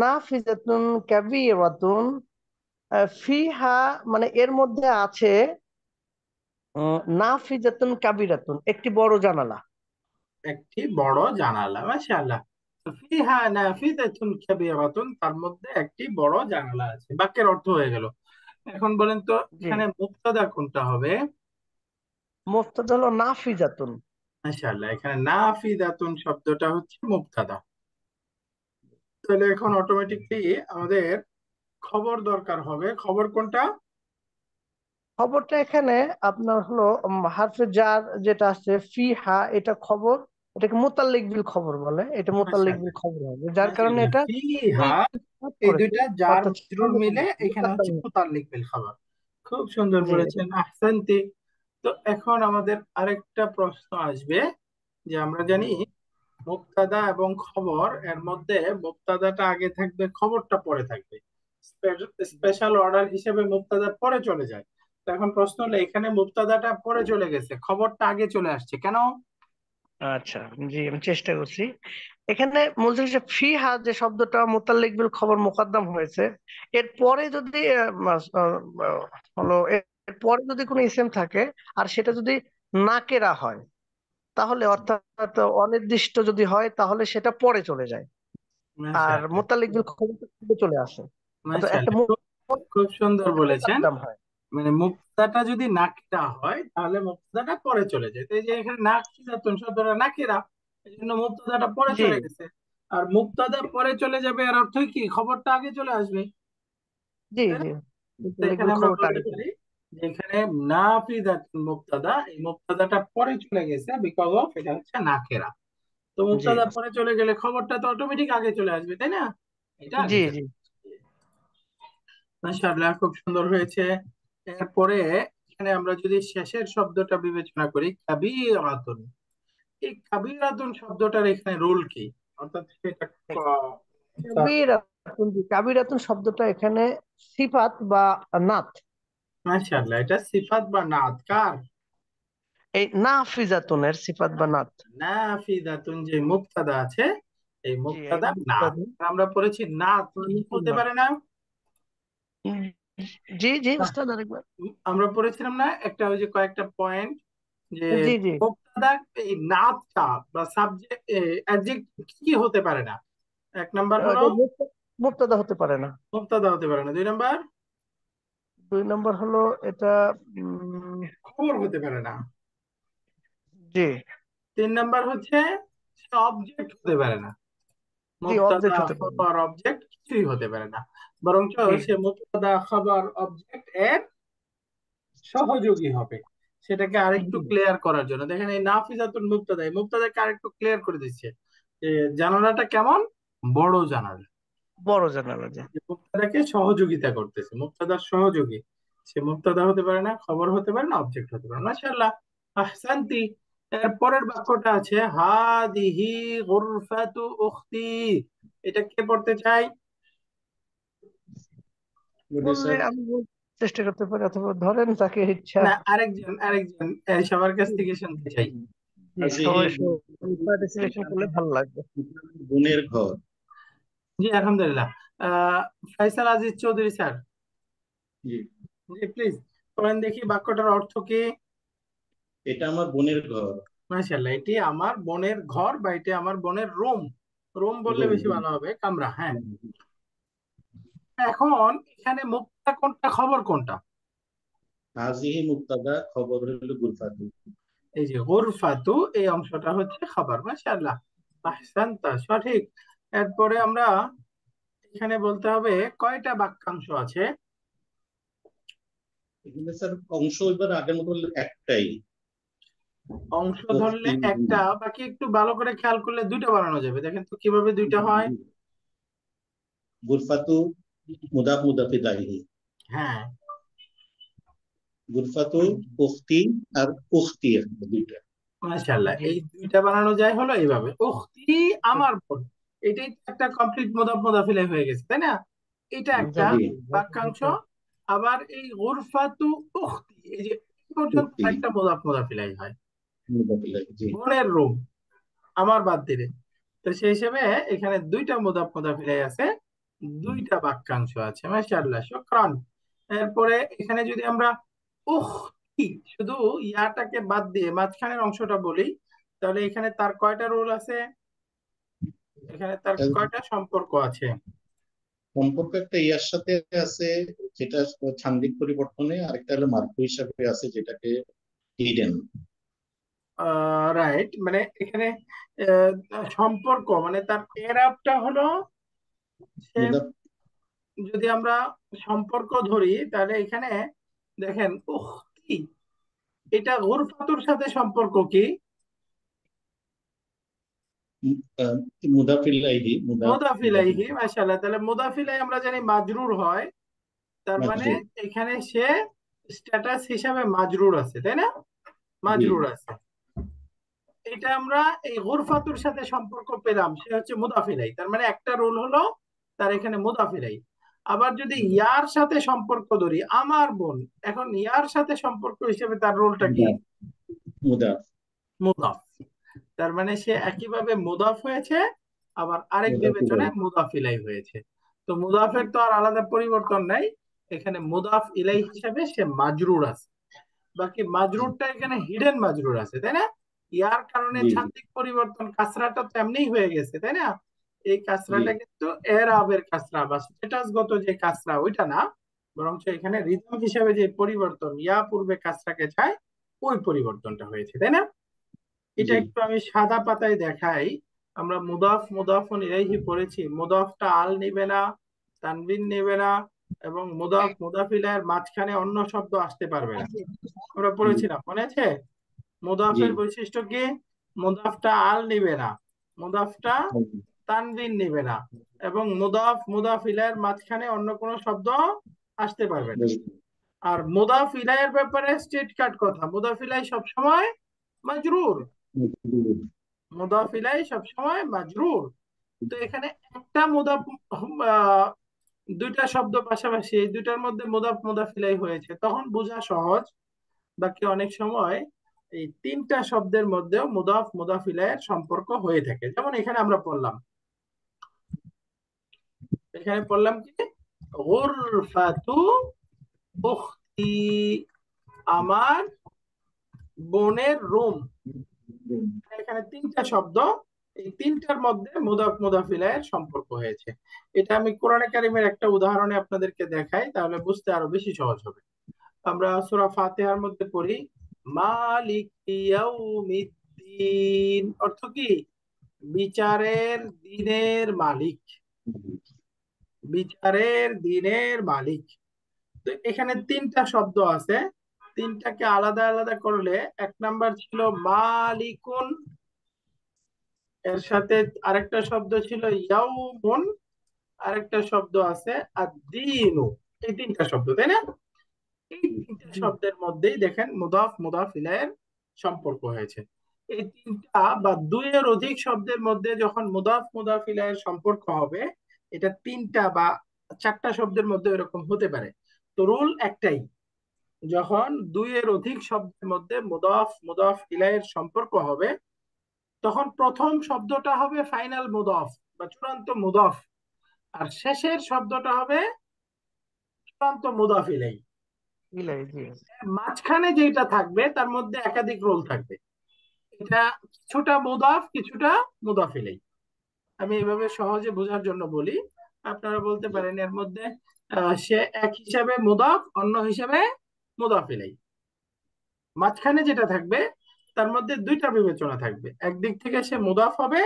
নাফিজাতুন কাবীরাতুন, ফিহা মানে এর মধ্যে আছে নাফিজাতুন কাবীরাতুন, একটি বড় জানালা। একটি বড় জানালা, মাশাআল্লাহ। তো ফিহা নাফিজাতুন কাবীরাতুন, তার মধ্যে একটি বড় জানালা আছে, বাক্যের অর্থ হয়ে গেল। এখন বলেন তো জি, এখানে মুবতাদা কোনটা হবে? মুফতাদা হলো নাফিজাতুন। মাশাআল্লাহ, এখানে নাফিজাতুন শব্দটা হচ্ছে মুবতাদা। তাহলে এখন অটোমেটিকলি আমাদের খবর দরকার হবে, খবর কোনটা? খবরটা এখানে আপনার হলো হারফে জার যেটা আছে ফিহা, এটা খবর, এটাকে মুতাল্লিক বিল খবর বলে, এটা মুতাল্লিক বিল মাশাআল্লাহ, খবর হবে, যার কারণে মাশাআল্লাহ, এটা ফিহা, ওই এই করেছে, দুইটা জার অর্থাৎ মাজরুর মিলে এখানে হচ্ছে মুতাল্লিক। মুতাল্লিক বিল খাবার। খুব সুন্দর জি, বলেছেন, আহসানতি। তো এখন আমাদের আরেকটা প্রশ্ন আসবে, যে আমরা জানি মুবতাদা এবং খবর, এর মধ্যে মুবতাদাটা আগে থাকবে, খবরটা পরে থাকবে, স্পেশাল অর্ডার হিসেবে মুবতাদা পরে চলে যায়। তো এখন প্রশ্ন হলো, এখানে মুবতাদাটা পরে চলে গেছে, খবরটা আগে চলে আসছে কেন? আচ্ছা, জি আমি চেষ্টা করছি। এখানে মূল জিনিস ফিহা যে শব্দটা মুতাল্লিক বিল খবর মোকদ্দম হয়েছে, এর পরে যদি হলো এর পরে যদি কোনো ইসেম থাকে আর সেটা যদি নাকেরা হয়, তাহলে অর্থাৎ অনির্দিষ্ট যদি হয় তাহলে সেটা পরে চলে যায়, আর মাশাআল্লাহ, মুতাল্লিক বিল খবর চলে আসে, অর্থাৎ একটা মাশাআল্লাহ, খুব খুব সুন্দর বলেছেন। মোকদ্দম হয়। মানে মুক্তাদাটা যদি নাকিরা হয় তাহলে মুক্তাদাটা পরে চলে যায়। তো এই যে এখানে নাকিরাতুন শব্দটা নাকিরা, এই জন্য মুক্তাদাটা পরে জি চলে গেছে। আর মুক্তাদা পরে চলে যাবে এর অর্থ কি খবরটা আগে চলে আসবে, জি তাই না? জি, তো এখানে লিখবেন আমরা খবরটা বলতে আগে চলে। পারি যে এখানে নাফিদাতুন মুক্তাদা, এই মুক্তাদাটা পরে চলে গেছে বিকজ অফ এটা হচ্ছে নাকেরা। তো জি মুক্তাদা পরে চলে গেলে খবরটা তো অটোমেটিক আগে চলে আসবে, তাই না? এটা জি আগে চলে জি। আসবে। মাশাআল্লাহ, খুব সুন্দর হয়েছে। এরপরে এখানে আমরা যদি শেষের শব্দটা বিবেচনা করি কাবীরাতুন, এই কাবীরাতুন শব্দটার এখানে রোল কি, অর্থাৎ সেটা কাবিরাতুন, জি কাবিরাতুন শব্দটা এখানে সিফাত বা নাত। মাশাআল্লাহ, এটা সিফাত বা নাত কার? এই নাফিজাতুনের সিফাত বা নাত। নাফিদাতুন যে মুবতাদা আছে, এই জি এই মুবতাদা নাত। মুক্তাদি। আমরা পড়েছি নাত কি হতে পারে না? উম, জি জি উস্তাদ আরেকবার। আমরা পড়েছিলাম না একটা, ওই যে কয়েকটা পয়েন্ট, যে জি জি। মুবতাদা এই নাতটা বা সাবজেক্ট অ্যাডজেক্টিভ কি হতে পারে না? এক নাম্বার হলো এটা মুক্তাদা হতে পারে না। মুবতাদা হতে পারে না, দুই নাম্বার দুই নম্বর হলো এটা উম, খবর হতে পারে না, জি তিন নাম্বার হচ্ছে সে অবজেক্ট হতে পারে না। জি মুবতাদা অবজেক্ট হতে পারে না। খবর অবজেক্ট কিছুই হতে পারে না, বরঞ্চ জি সে মুবতাদা খবর অবজেক্ট এর সহযোগী হবে। সেটাকে আরেকটু জি, ক্লিয়ার করার জন্য দেখেন এই নাফিজাতুল মুবতাদা, এই মুবতাদাকে আরেকটু ক্লিয়ার করে দিচ্ছে যে জানালাটা কেমন, বড় জানালা। বড় জানালা যে। যে মুবতাদাকে সহযোগিতা করতেছে, মুবতাদার সহযোগী, সে মুবতাদা হতে পারে না, খবর হতে পারে না, অবজেক্ট হতে পারে না। মাশাআল্লাহ, আহসানতি। এর পরের বাক্যটা আছে হাদিহি গুরফাতু উখতি, এটা কে পড়তে চাই? বলে বললে স্যার, আমি চেষ্টা করতে পারি, অথবা ধরেন তাকে ইচ্ছা। না, আরেকজন আরেকজন সবার কাছ থেকে শুনতে চাই। জি হাজিহি সবাই পার্টিসিপেশন করলে ভালো লাগবে। বোনের ঘর। জি আলহামদুলিল্লাহ। Faisal Aziz Chowdhury sir, G, G please পড়েন দেখি বাক্যটার অর্থ কি। এটা আমার বোনের ঘর। মাশাআল্লাহ, এটি আমার বোনের ঘর বা এটি আমার বোনের রুম, রুম বললে রুম। বেশি ভালো হবে, কামরা, হ্যাঁ। এখন এখানে মুক্তা কোনটা, খবর কোনটা? হাজিহি মুক্তাদা, খবর হলো গুরফাতু। এই যে গুরফাতু, এই অংশটা হচ্ছে খবর। মাশাআল্লাহ, আহসানতা, সঠিক। এরপরে আমরা এখানে বলতে হবে কয়টা বাক্যাংশ আছে। এখানে স্যার অংশ এবার আগের মতো একটাই। অংশ ধরলে উক্তি, একটা, বাকি একটু ভালো করে খেয়াল করলে দুইটা বানানো যাবে। দেখেন তো কিভাবে দুইটা হয়। গুরফাতু মুদাফ মুদাফ ইলাইহি। হ্যাঁ, গুরফাতু উক্তি আর উক্তি, দুইটা। মাশাআল্লাহ, জি এই দুইটা বানানো যায় হলো এইভাবে, উখতি আমার বোন। এটাই তো একটা কমপ্লিট মুদাফ মুদাফ ইলাইহি হয়ে গেছে, তাই না? এটা একটা জি, বাক্যাংশ। আবার এই গুরফাতু উখতি, এই যে এই পর্যন্ত উক্তি একটা মুদাফ মুদাফ ইলাইহি হয়। মুদাফ ইলাইহি। জি, বোনের রুম, আমার বাদ দিলে। তো সেই হিসেবে এখানে দুইটা মুদাফ মুদাফ ইলাইহি আছে, দুইটা বাক্যাংশ আছে। মাশাআল্লাহ, শুকরান। এরপরে এখানে যদি আমরা উখতি শুধু ইয়াটাকে বাদ দিয়ে মাঝখানের অংশটা বলি, তাহলে এখানে তার কয়টা রোল আছে, এখানে তার এর কয়টা সম্পর্ক আছে? সম্পর্ক একটা ইয়ার সাথে আছে, যেটা সান্দিক পরিবর্তনে, আরেকটা হলো মার্ফু হিসাবে আছে, যেটাকে হিডেন। রাইট, মানে এখানে আহ, সম্পর্ক মানে তার এরাবটা হলো সে, মুদাফ যদি আমরা সম্পর্ক ধরি তাহলে এখানে দেখেন উখতি, এটা গুরফাতুর সাথে সম্পর্ক কি? আহ, মুদাফ ইলাইহি, মুদাফ মুদাফ ইলাইহি ইলাইহি। মাশাআল্লাহ, তাহলে মুদাফ ইলাইহি আমরা জানি মাজরুর হয়, তার মানে মাজরুর। এখানে সে স্ট্যাটাস হিসাবে মাজরুর আছে, তাই না? জি, মাজরুর আছে। এটা আমরা এই গুরফাতুর সাথে সম্পর্ক পেলাম, সে হচ্ছে মুদাফ ইলাইহি, তার মানে একটা রোল হলো তার এখানে মুদাফ ইলাইহি। আবার যদি ইয়ার সাথে সম্পর্ক ধরি, আমার বোন, এখন ইয়ার সাথে সম্পর্ক হিসেবে তার রোলটা কি? মুদাফ মুদাফ মুদাফ। তার মানে সে একইভাবে মুদাফ হয়েছে, আবার আরেক মুদাফ বিবেচনায় ইলাইহি। মুদাফ ইলাই হয়েছে। তো মুদাফের তো আর আলাদা পরিবর্তন নাই, এখানে মুদাফ ইলাই হিসাবে সে মাজরুর আছে। বাকি মাজরুরটা এখানে হিডেন মাজরুর আছে, তাই না? ইয়ার কারণে জি, ছান্দিক পরিবর্তন, কাসরাটা তো এমনিই হয়ে গেছে, তাই না? এই জি, কাসরাটা কিন্তু এরাবের কাসরা বা স্ট্যাটাসগত যে কাসরা ওইটা না, বরঞ্চ এখানে রিদম হিসাবে যে পরিবর্তন, ইয়া পূর্বে কাছরাকে যায়, ওই পরিবর্তনটা হয়েছে, তাই না? এটা জি একটু আমি সাদা পাতায় দেখাই। আমরা মুদাফ মুদাফুন ইলাইহি পড়েছি, মুদাফটা আল নিবে না, তানবিন নেবে না, এবং মুদাফ মুদাফ ইলাইহির মাঝখানে অন্য শব্দ আসতে পারবে না। আমরা পড়েছিলাম, মনে আছে? জি মুদাফের বৈশিষ্ট্য কি? মুদাফটা আল নিবে না, মুদাফটা তানবিন নিবে না, এবং মুদাফ মুদাফ ইলাইহির মাঝখানে অন্য কোনো শব্দ আসতে পারবে না। আর মুদাফ ইলাইহির ব্যাপারে স্ট্রেট কাট কথা, মুদাফ ইলাইহি সবসময় মাজরুর, মুদাফ ইলাইহি সবসময় মাজরুর। তো এখানে একটা মুদাফ, আহ, দুইটা শব্দ পাশাপাশি, এই দুইটার মধ্যে মুদাফ মুদাফ ইলাইহি হয়েছে, তখন বোঝা সহজ। বাকি অনেক সময় এই তিনটা শব্দের মধ্যেও মুদাফ মুদাফ ইলাইহির সম্পর্ক হয়ে থাকে। যেমন এখানে আমরা পড়লাম, এখানে পড়লাম কি, গুরফাতু উখতি, আমার বোনের রুম। এখানে তিনটা শব্দ, এই তিনটার মধ্যে মুদাফ মুদাফ ইলাইহির সম্পর্ক হয়েছে। এটা আমি কোরআনে কারিমের একটা উদাহরণে আপনাদেরকে দেখাই, তাহলে বুঝতে আরো বেশি সহজ হবে। আমরা সূরা ফাতিহার মধ্যে পড়ি মালিক ইয়াউমিদ্দিন, অর্থ কি? বিচারের দিনের মালিক, বিচারের দিনের মালিক। তো এখানে তিনটা শব্দ আছে, তিনটাকে আলাদা আলাদা করলে এক নাম্বার ছিল মালিকুন, এর সাথে আরেকটা শব্দ ছিল ইয়াউমুন, আরেকটা শব্দ আছে আদ-দীনু। এই তিনটা শব্দ, তাই না? এই তিনটা শব্দের মধ্যেই দেখেন মুদাফ মুদাফ ইলাইহির সম্পর্ক হয়েছে। এই তিনটা বা দুইয়ের অধিক শব্দের মধ্যে যখন মুদাফ মুদাফ ইলাইহির সম্পর্ক হবে, এটা তিনটা বা চারটা শব্দের মধ্যে এরকম হতে পারে। তো রুল একটাই, যখন দুইয়ের অধিক শব্দের মধ্যে মুদাফ মুদাফ ইলাইহির সম্পর্ক হবে, তখন প্রথম শব্দটা হবে ফাইনাল মুদাফ বা চূড়ান্ত মুদাফ, আর শেষের শব্দটা হবে চূড়ান্ত মুদাফ ইলাইহি। মাঝখানে যেটা থাকবে তার মধ্যে একাধিক রোল থাকবে, এটা কিছুটা মুদাফ কিছুটা মুদাফ ইলাইহি। আমি এইভাবে সহজে বোঝার জন্য বলি। আপনারা বলতে পারেন এর মধ্যে সে এক হিসাবে মুদাফ, অন্য হিসাবে মুদাফ ইলাইহি। মাঝখানে যেটা থাকবে তার মধ্যে দুইটা বিবেচনা থাকবে, একদিক থেকে সে মুদাফ হবে,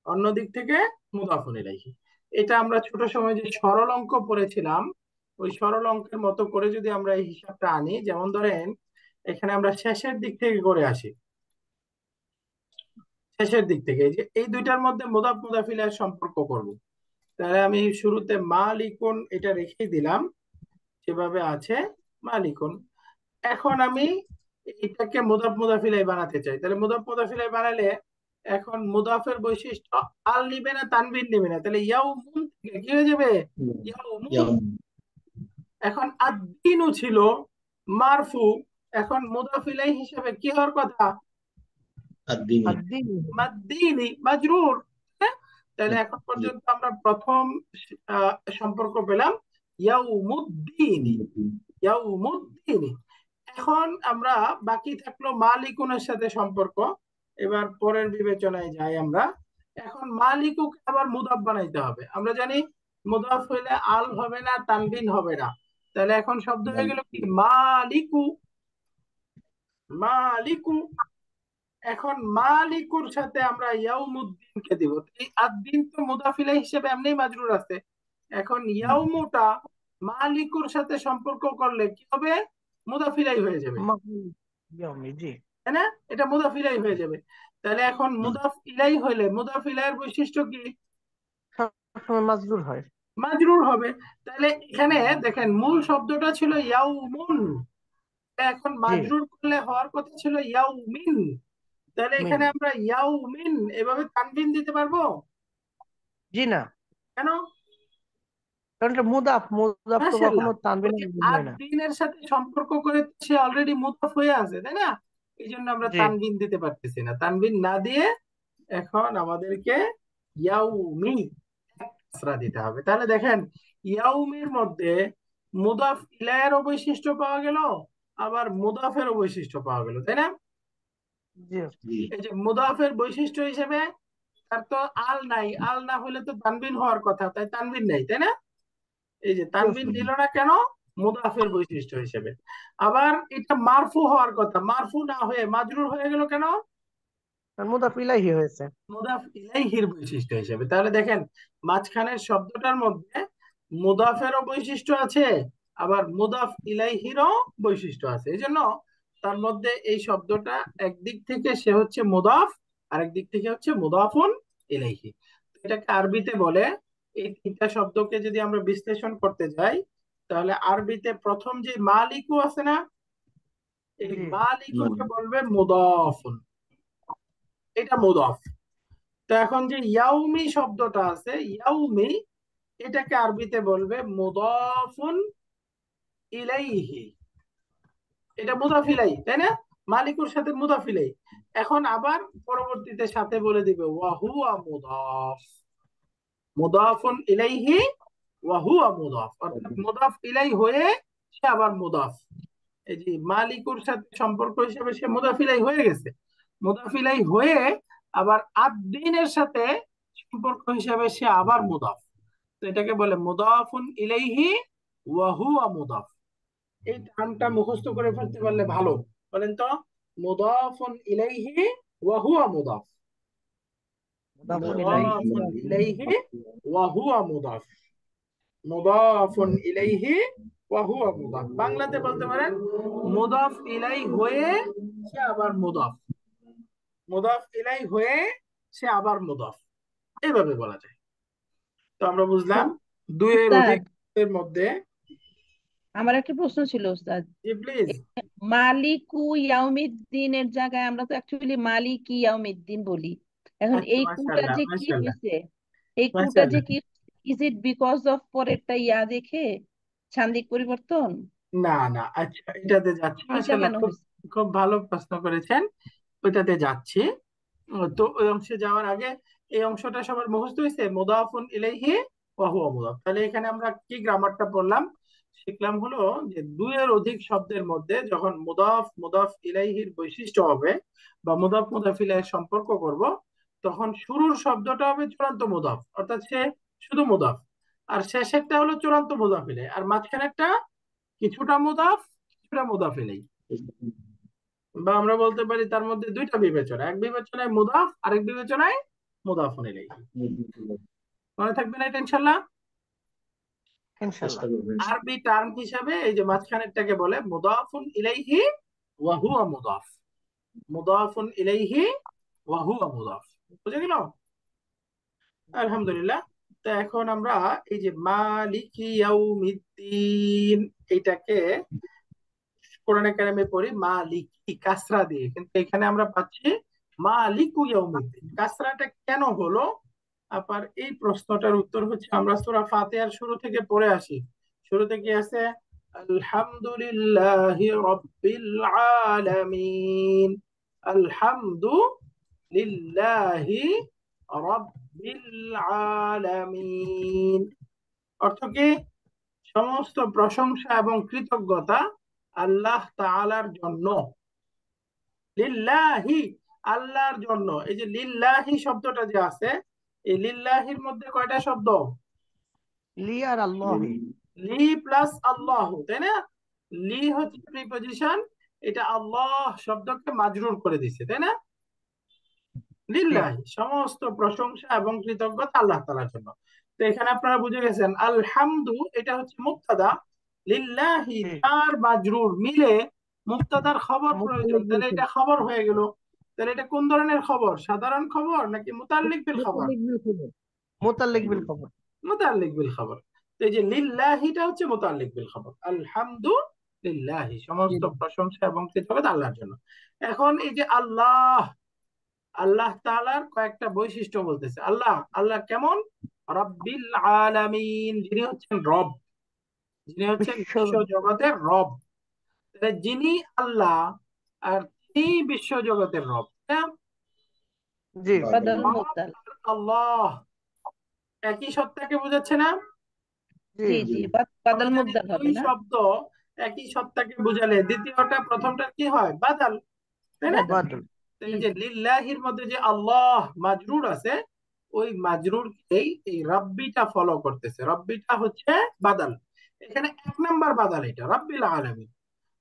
অন্য দিক থেকে মুদাফুন ইলাইহি। এটা আমরা ছোট সময় যে সরল অঙ্ক পড়েছিলাম, ওই সরল অঙ্কের মতো করে যদি আমরা এই হিসাবটা আনি, যেমন ধরেন এখানে আমরা শেষের দিক থেকে করে আসি, শেষের দিক থেকে এই যে এই দুইটার মধ্যে মুদাফ মুদাফ ইলাইহির সম্পর্ক করব, তাহলে আমি শুরুতে মালিকুন এটা রেখে দিলাম যেভাবে আছে মালিকুন। এখন আমি এটাকে মুদাফ মুদাফ ইলাইহি বানাতে চাই, তাহলে মুদাফ মুদাফ ইলাইহি বানালে এখন মুদাফের বৈশিষ্ট্য আল নিবে না তানবিন নিবে না, তাহলে ইয়াউমুন থেকে কি হয়ে যাবে? ইয়াউমুন। এখন আদ-দীনু ছিল মারফু, এখন মুদাফ ইলাইহি হিসেবে কি হওয়ার কথা? মাদ্দিনি, মাজরুর। হ্যাঁ, তাহলে এখন পর্যন্ত আমরা প্রথম সম্পর্ক পেলাম ইয়াউমুদ্দিনি, ইয়াউমুদ্দিনি। এখন আমরা বাকি থাকলো মালিকুনের সাথে সম্পর্ক। এবার পরের বিবেচনায় যাই আমরা। এখন মালিকুকে আবার মুদাফ বানাইতে হবে। আমরা জানি মুদাফ হইলে আল হবে না, তানবিন হবে না, তাহলে এখন শব্দ হয়ে গেল কি? মালিকু, মালিকু। এখন মালিকুর সাথে আমরা ইয়াউমুদ্দিনকে দিব, এই আদ-দিন তো মুদাফ ইলাইহি হিসেবে এমনি মাজরুর আছে। এখন ইয়াউমুটা মালিকুর সাথে সম্পর্ক করলে কি হবে? মুদাফ ইলাইহি হয়ে যাবে, তাই না? এটা মুদাফ ইলাইহি হয়ে যাবে। তাহলে এখন মুদাফ ইলাইহি হইলে মুদাফ ইলাইহির বৈশিষ্ট্য কি? মাজরুর হয়, মাজরুর হবে। তাহলে এখানে দেখেন মূল শব্দটা ছিল ইয়াউমুন, এখন মাজরুর করলে হওয়ার কথা ছিল ইয়াউমিন। তাহলে এখানে আমরা ইয়াউমিন এভাবে তানবিন দিতে পারবো? জি না, কেন? কারণ এটা মুদাফ, মুদাফ তো কখনো তানবিন হয় না। আদ-দিনের সাথে সম্পর্ক করে সে অলরেডি মুদাফ হয়ে আছে, তাই না? এই জন্য আমরা তানবিন দিতে পারতেছি না। তানবিন না দিয়ে এখন আমাদেরকে ইয়াউমি কাসরা দিতে হবে। তাহলে দেখেন ইয়াউমির মধ্যে মুদাফ ইলাইহির বৈশিষ্ট্য পাওয়া গেল, আবার মুদাফের বৈশিষ্ট্য পাওয়া গেল, তাই না? এই যে মুদাফের বৈশিষ্ট্য হিসেবে তার তো আল নাই, আল না হলে তো তানবিন হওয়ার কথা, তাই তানবিন নাই, তাই না? এই যে তানবিন দিল না কেন? মুদাফের বৈশিষ্ট্য হিসেবে। আবার এটা মারফু হওয়ার কথা, মারফু না হয়ে মাজরুর হয়ে গেল কেন? মুদাফ ইলাইহি হয়েছে। মুদাফ ইলাইহির বৈশিষ্ট্য হিসেবে। তাহলে দেখেন মাঝখানের শব্দটার মধ্যে মুদাফেরও বৈশিষ্ট্য আছে, আবার মুদাফ ইলাইহিরও বৈশিষ্ট্য আছে। এই জন্য তার মধ্যে এই শব্দটা একদিক থেকে সে হচ্ছে মুদাফ, আরেক দিক থেকে হচ্ছে মুদাফুন ইলাইহি। এটাকে আরবিতে বলে, এই তিনটা শব্দকে যদি আমরা বিশ্লেষণ করতে যাই তাহলে আরবিতে প্রথম যে মালিকু আছে না, এই জি মালিকুকে বলবে মুদাফুন, এটা মুদাফ। তো এখন যে ইয়াউমি শব্দটা আছে, ইয়াউমি এটাকে আরবিতে বলবে মুদাফুন ইলাইহি, এটা মুদাফ ইলাই, তাই না? মালিকুর সাথে মুদাফ ইলাই। এখন আবার পরবর্তীতে সাথে বলে দিবে ওয়া হুয়া মুদাফ, মুদাফুন ইলাইহি ওয়া হুয়া মুদাফ, অর্থাৎ মুদাফ ইলাই হয়ে সে আবার মুদাফ। এই যে মালিকুর সাথে সম্পর্ক হিসেবে সে মুদাফ ইলাই হয়ে গেছে, মুদাফ ইলাই হয়ে আবার আদ-দ্বীনের সাথে সম্পর্ক হিসেবে সে আবার মুদাফ। তো এটাকে বলে মুদাফুন ইলাইহি ওয়া হুয়া মুদাফ। এই টার্মটা মুখস্থ করে ফেলতে পারলে ভালো। বলেন তো, মুদাফুন ইলাইহি ওয়া হুয়া মুদাফ, মুদাফুন ইলাইহি মুদাফুন ইলাইহি ওয়া হুয়া মুদাফ, মুদাফুন ইলাইহি ওয়া হুয়া মুদাফ। বাংলাতে বলতে পারেন মুদাফ ইলাই হয়ে সে আবার মুদাফ, মুদাফ ইলাই হয়ে সে আবার মুদাফ, এইভাবে বলা যায়। তো আমরা বুঝলাম দুইয়ের উস্তাদ, অধিক এর মধ্যে। আমার একটা প্রশ্ন ছিল উস্তাদ। জি প্লিজ। মালিকু ইয়াউমিদ্দিনের জায়গায় আমরা তো অ্যাকচুয়ালি মালিকি ইয়াউমিদ্দিন বলি। এখন আচ্ছা, এই কুটা মাশাআল্লাহ যে কি মাশাআল্লাহ হয়েছে, এই কুটা যে মাশাআল্লাহ। কি, ইজ ইট বিকজ অফ পরেরটা ইয়া দেখে সান্দিক পরিবর্তন? না না, আচ্ছা এটাতে যাচ্ছি, এইটা মাশাআল্লাহ, কেন খুব হয়েছে? খুব ভালো প্রশ্ন করেছেন। ওইটাতে যাচ্ছি। তো ওই অংশে যাওয়ার আগে এই অংশটা সবার মুখস্থ হয়েছে, মুদাফুন ইলাইহি ওয়া হুয়া মুদাফ। তাহলে এখানে আমরা কি গ্রামারটা পড়লাম, শিখলাম হলো যে দুইয়ের অধিক শব্দের মধ্যে যখন মুদাফ মুদাফ ইলাইহির বৈশিষ্ট্য হবে বা মুদাফ মুদাফ ইলাইহির সম্পর্ক করব, তখন শুরুর শব্দটা হবে চূড়ান্ত মুদাফ, অর্থাৎ সে শুধু মুদাফ, আর শেষেরটা হলো চূড়ান্ত মুদাফ ইলাইহি, আর মাঝখানেরটা কিছুটা মুদাফ কিছুটা মুদাফ ইলাইহি। বা আমরা বলতে পারি তার মধ্যে দুইটা বিবেচনা, এক বিবেচনায় মুদাফ, আরেক বিবেচনায় মুদাফুন ইলাইহি। মনে থাকবে না এটা ইনশাআল্লাহ? ইনশাআল্লাহ। চেষ্টা করবো ইনশাআল্লাহ। আরবি টার্ম হিসাবে এই যে মাঝখানেরটাকে বলে মুদাফুন ইলাইহি ওয়া হুয়া মুদাফ, মুদাফুন ইলাইহি ওয়া হুয়া মুদাফ। বুঝে গেল? আলহামদুলিল্লাহ। তো এখন আমরা এই যে মালিকি ইয়াউমিদ্দিন, এইটাকে কোরআনে কারিমে পড়ি মালিকি কাসরা দিয়ে, কিন্তু এখানে আমরা পাচ্ছি মালিকু ইয়াউমিদ্দিন। কাসরাটা কেন হলো? আবার এই প্রশ্নটার উত্তর হচ্ছে আমরা সূরা ফাতিহার শুরু থেকে পড়ে আসি। শুরুতে কি আছে? আলহামদুলিল্লাহি রাব্বিল আলামিন, আলহামদুলিল্লাহি রাব্বিল আলামিন। অর্থ কি? সমস্ত প্রশংসা এবং কৃতজ্ঞতা আল্লাহ তাআলার জন্য। লিল্লাহি, আল্লাহর জন্য। এই যে লিল্লাহি শব্দটা যে আছে, এই লিল্লাহির মধ্যে কয়টা শব্দ? লি আর আল্লাহি। লি প্লাস আল্লাহ, তাই না? লি হচ্ছে প্রিপজিশন, এটা আল্লাহ শব্দকে মাজরুর করে দিছে, তাই না? লিল্লাহি, সমস্ত প্রশংসা এবং কৃতজ্ঞতা আল্লাহ তাআলার জন্য। তো এখানে আপনারা বুঝে গেছেন আলহামদু এটা হচ্ছে মুবতাদা, লিল্লাহি জি তার মাজরুর মিলে মুবতাদার খবর প্রয়োজন, মুতাল্লিক বিল তাহলে এটা খবর। খবর হয়ে গেল। তাহলে এটা কোন ধরনের খবর? সাধারণ খবর নাকি মুতাল্লিক বিল খবর? মুতাল্লিক বিল খবর। মুতাল্লিক বিল খবর। মুতাল্লিক বিল খবর। তো এই যে লিল্লাহিটা হচ্ছে মুতাল্লিক বিল খবর, আলহামদুলিল্লাহি জি সমস্ত প্রশংসা এবং কৃতজ্ঞতা আল্লাহর জন্য। এখন এই যে আল্লাহ, আল্লাহ তাআলার কয়েকটা বৈশিষ্ট্য বলতেছে। আল্লাহ, আল্লাহ কেমন? রাব্বিল আলামিন, যিনি হচ্ছেন রব, যিনি হচ্ছেন বিশ্ব। বিশ্ব জগতের রব। তাহলে যিনি আল্লাহ আর তিনি বিশ্ব জগতের রব, তাই না? জি বাদাল রব মুবদাল। আর আল্লাহ একই সত্তাকে বোঝাচ্ছে না? জি জি জি জি, আমরা বাদাল জানি মুবদাল হবে দুই না? শব্দ একই সত্তাকে বুঝালে দ্বিতীয়টা প্রথমটা কি হয়? বাদাল, তাই না? বাদাল। বাদল। তো জি এই যে জি লিল্লাহির মধ্যে যে আল্লাহ মাজরুর আছে, ওই মাজরুরকেই এই রাব্বিটা ফলো করতেছে। রাব্বিটা হচ্ছে বাদাল। এখানে 1 নাম্বার বাদাল এটা রাব্বিল আলামিন।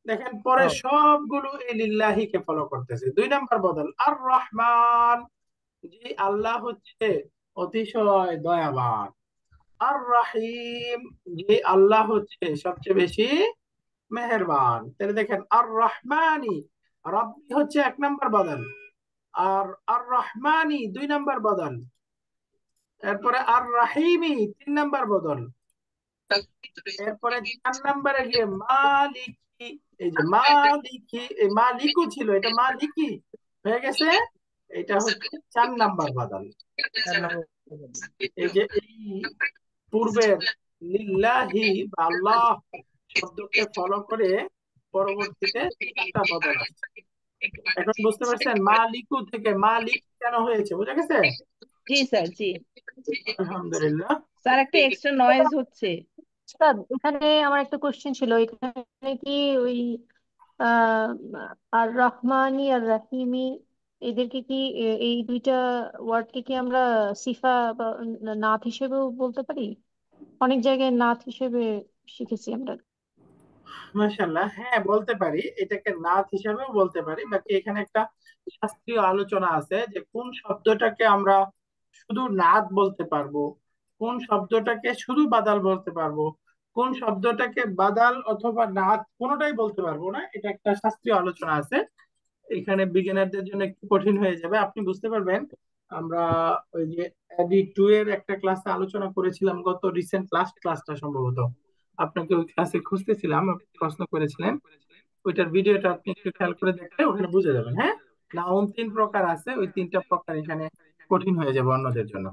দেখেন পরে ও, সবগুলো এই লিল্লাহিকে ফলো করতেছে। 2 নাম্বার বদল আর রহমান, যে আল্লাহ হচ্ছে অতিশয় দয়াবান। আর রাহিম, যে আল্লাহ হচ্ছে সবচেয়ে বেশি মেহেরবান। তাহলে দেখেন আর রহমানি, রাব্বি হচ্ছে 1 নাম্বার বদল, আর আর রহমানি 2 নাম্বার বদল, এরপরে আর রাহিমি 3 নাম্বার বদল, এরপরে 4 নাম্বারে গিয়ে মালিকি, এই যে মালিকি, এই মালিকও ছিল, এটা মালিকি হয়ে গেছে, এটা হচ্ছে 4 নাম্বার বদল। 4 নম্বর। এই যে এই পূর্বের লিল্লাহি বা আল্লাহ শব্দকে ফলো করে পরবর্তীতে 4টা বদল আসছে। এখন বুঝতে পারছেন মালিকু থেকে মালিক কেন হয়েছে, বুঝা গেছে? জি স্যার, জি আলহামদুলিল্লাহ। স্যার, একটা এক্সট্রা নয়েজ হচ্ছে। স্যার এখানে আমার একটা কোশ্চেন ছিল, এখানে কি ওই আহ আর রহমানি আর রাহিমি এদেরকে কি এই দুইটা ওয়ার্ডকে কি আমরা সিফা বা নাত হিসেবেও বলতে পারি? অনেক জায়গায় নাত হিসেবে শিখেছি আমরা। মাশাআল্লাহ, হ্যাঁ বলতে পারি, এটাকে নাত হিসাবেও বলতে পারি। বাকি এখানে একটা শাস্ত্রীয় আলোচনা আছে যে কোন শব্দটাকে আমরা শুধু নাত বলতে পারবো, কোন শব্দটাকে শুধু বাদাল বলতে পারবো, কোন শব্দটাকে বাদাল অথবা নাত কোনোটাই বলতে পারবো না। এটা একটা শাস্ত্রীয় আলোচনা আছে, এখানে বিগিনারদের জন্য একটু কঠিন হয়ে যাবে, আপনি বুঝতে পারবেন। আমরা ওই যে এডি 2 এর একটা ক্লাসে আলোচনা করেছিলাম, গত রিসেন্ট লাস্ট ক্লাসটা সম্ভবত, আপনাকে ওই ক্লাসে খুঁজতেছিলাম, আপনি প্রশ্ন করেছিলেন, ওইটার ভিডিওটা আপনি একটু খেয়াল করে দেখলে ওখানে বুঝে যাবেন। হ্যাঁ, নাউন 3 প্রকার আছে, ওই 3টা প্রকার এখানে কঠিন হয়ে যাবে অন্যদের জন্য।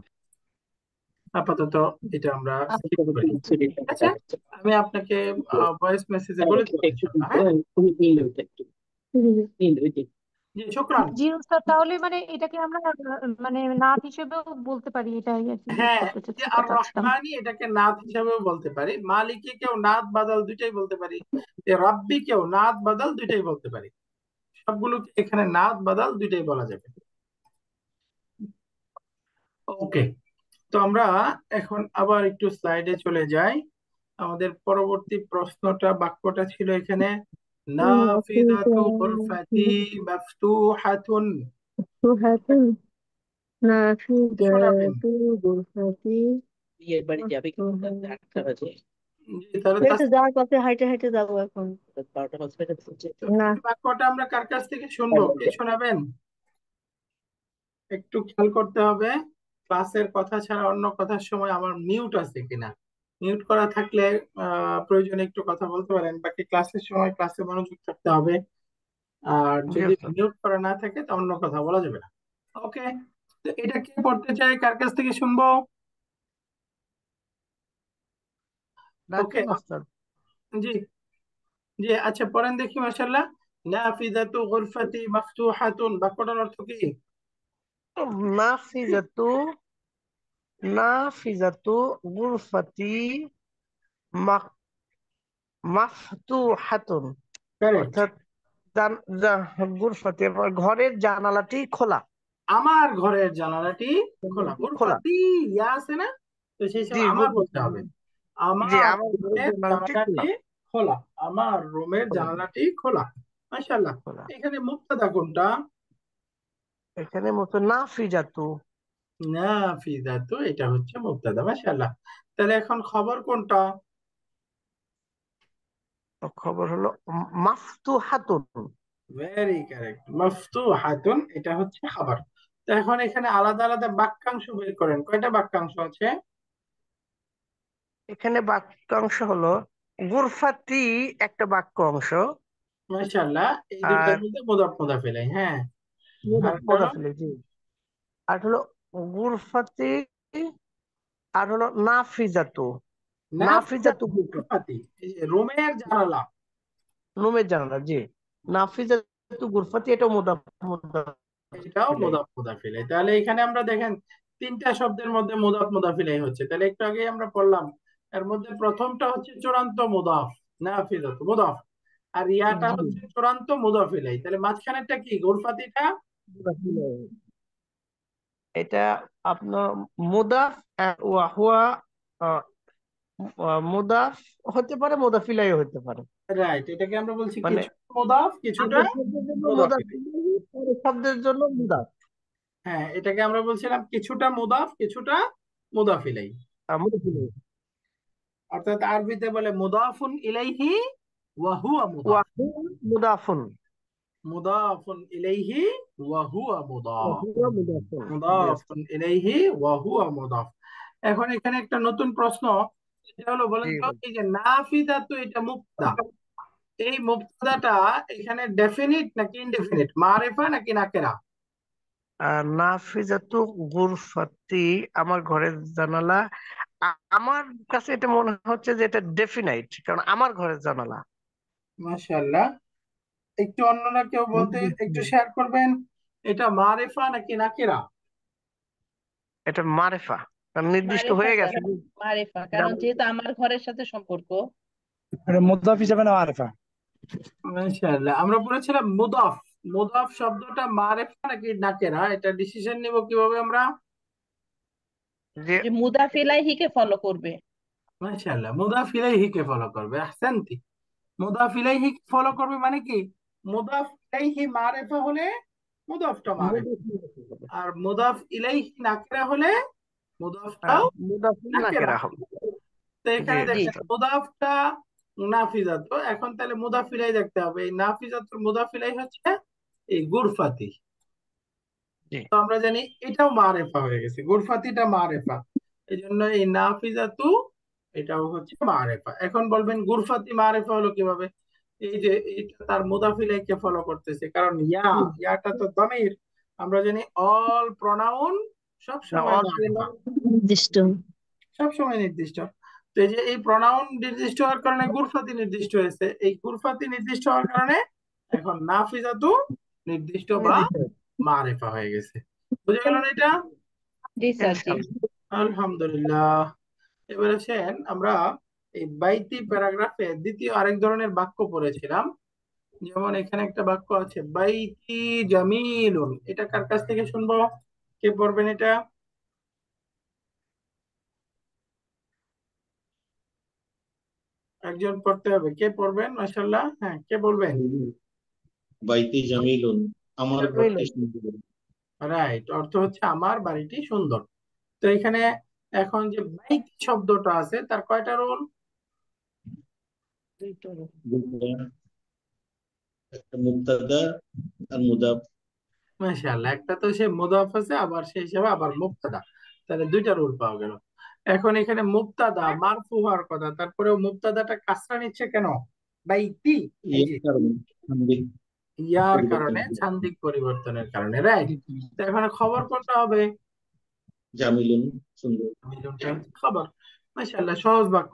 আপাতত এটা আমরা skip করি, ঠিক আছে? আমি আপনাকে ভয়েস মেসেজে বলে দেবো ইনশাআল্লাহ। হ্যাঁ, জি শুকরান। জি স্যার, তাহলে মানে এটাকে আমরা মানে নাত হিসেবেও বলতে পারি, এটাই আর কি হ্যাঁ, বলতে যে আর চাচ্ছিলাম। রহমানি এটাকে নাত হিসাবেও বলতে পারি, মালিকি কেউ নাত বাদল দুইটাই বলতে পারি, রাব্বি কেউ নাত বাদল দুইটাই বলতে পারি, সবগুলোকে এখানে নাত বাদল দুইটাই বলা যাবে। ওকে, তো আমরা এখন আবার একটু স্লাইডে চলে যাই। আমাদের পরবর্তী প্রশ্নটা, বাক্যটা ছিল এখানে নাফিদাতু গুরফাতি মাফতুহাতুন। কি শোনাবেন? বিয়ের বাড়ি যাবে কিন্তু 8টা বাজে। জি, তাহলে এই তো যাওয়ার পথে হাইটে হাইটে যাবো এখন। 12টা বাজবে না তো? না, এই বাক্যটা আমরা কার কাছ থেকে শুনবো, কে শোনাবেন? একটু খেয়াল করতে হবে, ক্লাসের কথা ছাড়া অন্য কথার সময় আমার মিউট আছে কিনা। মিউট করা থাকলে প্রয়োজনে একটু কথা বলতে পারেন, বাকি ক্লাসের সময় ক্লাসে মনোযোগ থাকতে হবে। আর জি যদি স্যার। মিউট করা না থাকে তা অন্য কথা বলা যাবে না। ওকে, তো এটা কে পড়তে চাই, কার কাছ থেকে শুনবো? ওকে, ডাকেন মাস্টার। জি জি, আচ্ছা পড়েন দেখি। মাশাআল্লাহ, নাফিদাতু গুরফাতি মাফতুহাতুন, বাক্যটার অর্থ কি? নাফিজাতু নাফিজাতু গুরফাতি মাক- মাফতুহাতুন, কারেক্ট। অর্থাৎ গুরফাতি আমার ঘরের জানালাটি খোলা। আমার ঘরের জানালাটি খোলা, খোলা, গুরফাতি ইয়া আছে না, তো সেই জি সময় আমার বলতে হবে। জি, আমার আমার ঘরের রুমের জানালাটি খোলা। জানালাটি খোলা, আমার রুমের খোলা, জানালাটি খোলা। মাশাআল্লাহ। খোলা। এখানে মুক্তাদা কোনটা? এখানে মতো নাফিজাতু। নাফিজাতু, এটা হচ্ছে মুক্তাদা। মাশাআল্লাহ। তাহলে এখন খবর কোনটা? খবর হলো মাফতুহাতুন। ভেরি কারেক্ট, মাফতুহাতুন, এটা হচ্ছে খবর। তো এখন এখানে আলাদা আলাদা বাক্যাংশ বের করেন, কয়টা বাক্যাংশ আছে? এখানে বাক্যাংশ হলো গুরফাতি একটা বাক্য অংশ, মাশাআল্লাহ, এই দুইটার আর মধ্যে মুদাফ মুদাফ ইলাইহি। হ্যাঁ, আর একটা হলো মোদাফিল, জি, আর হলো গুরফাতি, আর হলো নাফিজাতু। নাফিজাতু নাফিজাতু গুরফাতি, গুরফাতি, এই যে রুমের জানালা, রুমের জানালা, জি। নাফিজাতু গুরফাতি, এটা এটাও মুদাফিলাই। মুদাফ মুদাফ ইলাইহি। তাহলে এখানে আমরা দেখেন 3টা শব্দের মধ্যে মুদাফ মুদাফ ইলাইহি হচ্ছে। তাহলে একটু আগে আমরা পড়লাম, এর মধ্যে প্রথমটা হচ্ছে চূড়ান্ত মুদাফ, নাফিজাতু মুদাফ, আর ইয়াটা জি, হচ্ছে চূড়ান্ত মুদাফ ইলাইহি। তাহলে মাঝখানেরটা কি, গুরফাতিটা? মুদাফিলাই। এটা আপনার মুদাফ ওয়া হুয়া মুদাফ হতে পারে, মুদাফিলাই হতে পারে। রাইট, এটাকে আমরা বলছি মানে কিছুটা মুদাফ কিছুটা আগের শব্দের জন্য মুদাফ মুদাফ ইলাইহি। ইলাইহি, পরের শব্দের জন্য মুদাফ। হ্যাঁ, এটাকে আমরা বলছিলাম কিছুটা মুদাফ কিছুটা মুদাফ ইলাইহি। মুদাফ ইলাইহি। অর্থাৎ আরবিতে বলে মুদাফুন ইলাইহি ওয়া হুয়া ওয়া মুদাফ, হুয়া মুদাফুন। মুদাফুন ইলাইহি ওয়া হুয়া ওয়া মুদাফ, হুয়া মুদাফুন। Yes. মুদাফুন ইলাইহি ওয়া হুয়া মুদাফ। এখন এখানে একটা নতুন প্রশ্ন, এটা হলো বলেন জি তো, ভাই। এই যে নাফিদাতু এটা মুবতাদা, এই মুবতাদাটা এখানে ডেফিনিট নাকি ইনডেফিনিট, মারিফা নাকি নাকেরা? নাফিজাতু গুরফাতি, আমার ঘরের জানালা। আমার কাছে এটা মনে হচ্ছে যে এটা ডেফিনাইট, কারণ আমার ঘরের জানালা। মাশাআল্লাহ। একটু অন্যরা কেউ বলতে একটু শেয়ার করবেন, এটা মারিফা নাকি নাকিরা? এটা মারেফা, কারণ নির্দিষ্ট মারেফা হয়ে স্যার, গেছে। মারেফা, কারণ যেহেতু আমার ঘরের সাথে সম্পর্ক। এটা মুদ্দাফ হিসাবে না মারিফা? মাশাআল্লাহ, আমরা পড়েছিলাম মুদাফ, মুদাফ শব্দটা মারিফা নাকি নাকিরা, এটা ডিসিশন নিব কিভাবে আমরা? যে হ্যাঁ, যে মুদাফ ইলাইহিকে ফলো করবে। মাশাআল্লাহ, মুদাফ ইলাইহিকে ফলো করবে, আহসানতি। মুদাফ ইলাইহিকে ফলো করবে মানে কি, মুদাফ ইলাইহি মারিফা হলে মুদাফটা মারিফা, আর মুদাফ ইলাইহি নাকিরা হলে মুদাফটাও মুদাফিল নাকিরা নাকেরা হবে। হবে। তো জি এখানে জি, দেখেন মুদাফটা নাফিজাত, এখন তাহলে মুদাফিলাই দেখতে হবে। এই নাফিজাতুর মুদাফিলাই হচ্ছে এই গুরফাতি। জি। তো আমরা জানি এটাও মারেফা হয়ে গেছে, গুরফাতিটা মারেফা, এই জন্য এই নাফিজাতু এটাও হচ্ছে মারেফা। এখন বলবেন গুরফাতি মারেফা হলো কিভাবে? এই যে এটা তার মুদাফিলাইকে ফলো করতেছে, কারণ ইয়াটা তো দমির, আমরা জানি অল প্রনাউন সব সময় মারেফা, নির্দিষ্ট। সব সময় নির্দিষ্ট। তো এই যে এই প্রনাউন নির্দিষ্ট হওয়ার কারণে গুরফাতি নির্দিষ্ট হয়েছে, এই গুরফাতি নির্দিষ্ট হওয়ার কারণে এখন নাফিজাতু নির্দিষ্ট বা মারেফা হয়ে গেছে। বুঝে গেল না এটা? জি স্যার, জি। আলহামদুলিল্লাহ। এবার আসেন আমরা এই বাইতি প্যারাগ্রাফে দ্বিতীয় আরেক ধরনের বাক্য পড়েছিলাম। যেমন এখানে একটা বাক্য আছে বাইতি জামিলুন, এটা কার কাছ থেকে শুনবো? কে পড়বেন এটা? একজন পড়তে হবে, কে পড়বেন? মাশাআল্লাহ, হ্যাঁ, কে বলবেন? বাইতি জামিলুন, আমার ঘরটি সুন্দর। রাইট, অর্থ হচ্ছে আমার বাড়িটি সুন্দর। তো এখানে এখন যে বাইত শব্দটা আছে তার কয়টা রোল? দুইটা, একটা মুবতাদা আর মুদাফ। মাশাআল্লাহ, একটা তো সে মুদাফ আছে, আবার সেই হিসাবে আবার মুবতাদা, তাহলে দুইটা রোল পাওয়া গেল। এখন এখানে মুবতাদা মারফু হওয়ার কথা, তারপরেও মুবতাদাটা কাসরা নিচ্ছে কেন? বাইতি, এই এর যে কারণে সান্দিক ইয়ার পরিবর্তন কারণে, হবে। ছান্দিক পরিবর্তনের কারণে, রাইট। তো এখন খবর কোনটা হবে? জামিলুন, সুন্দর। মিলনটা হচ্ছে খবর। মাশাআল্লাহ, সহজ বাক্য।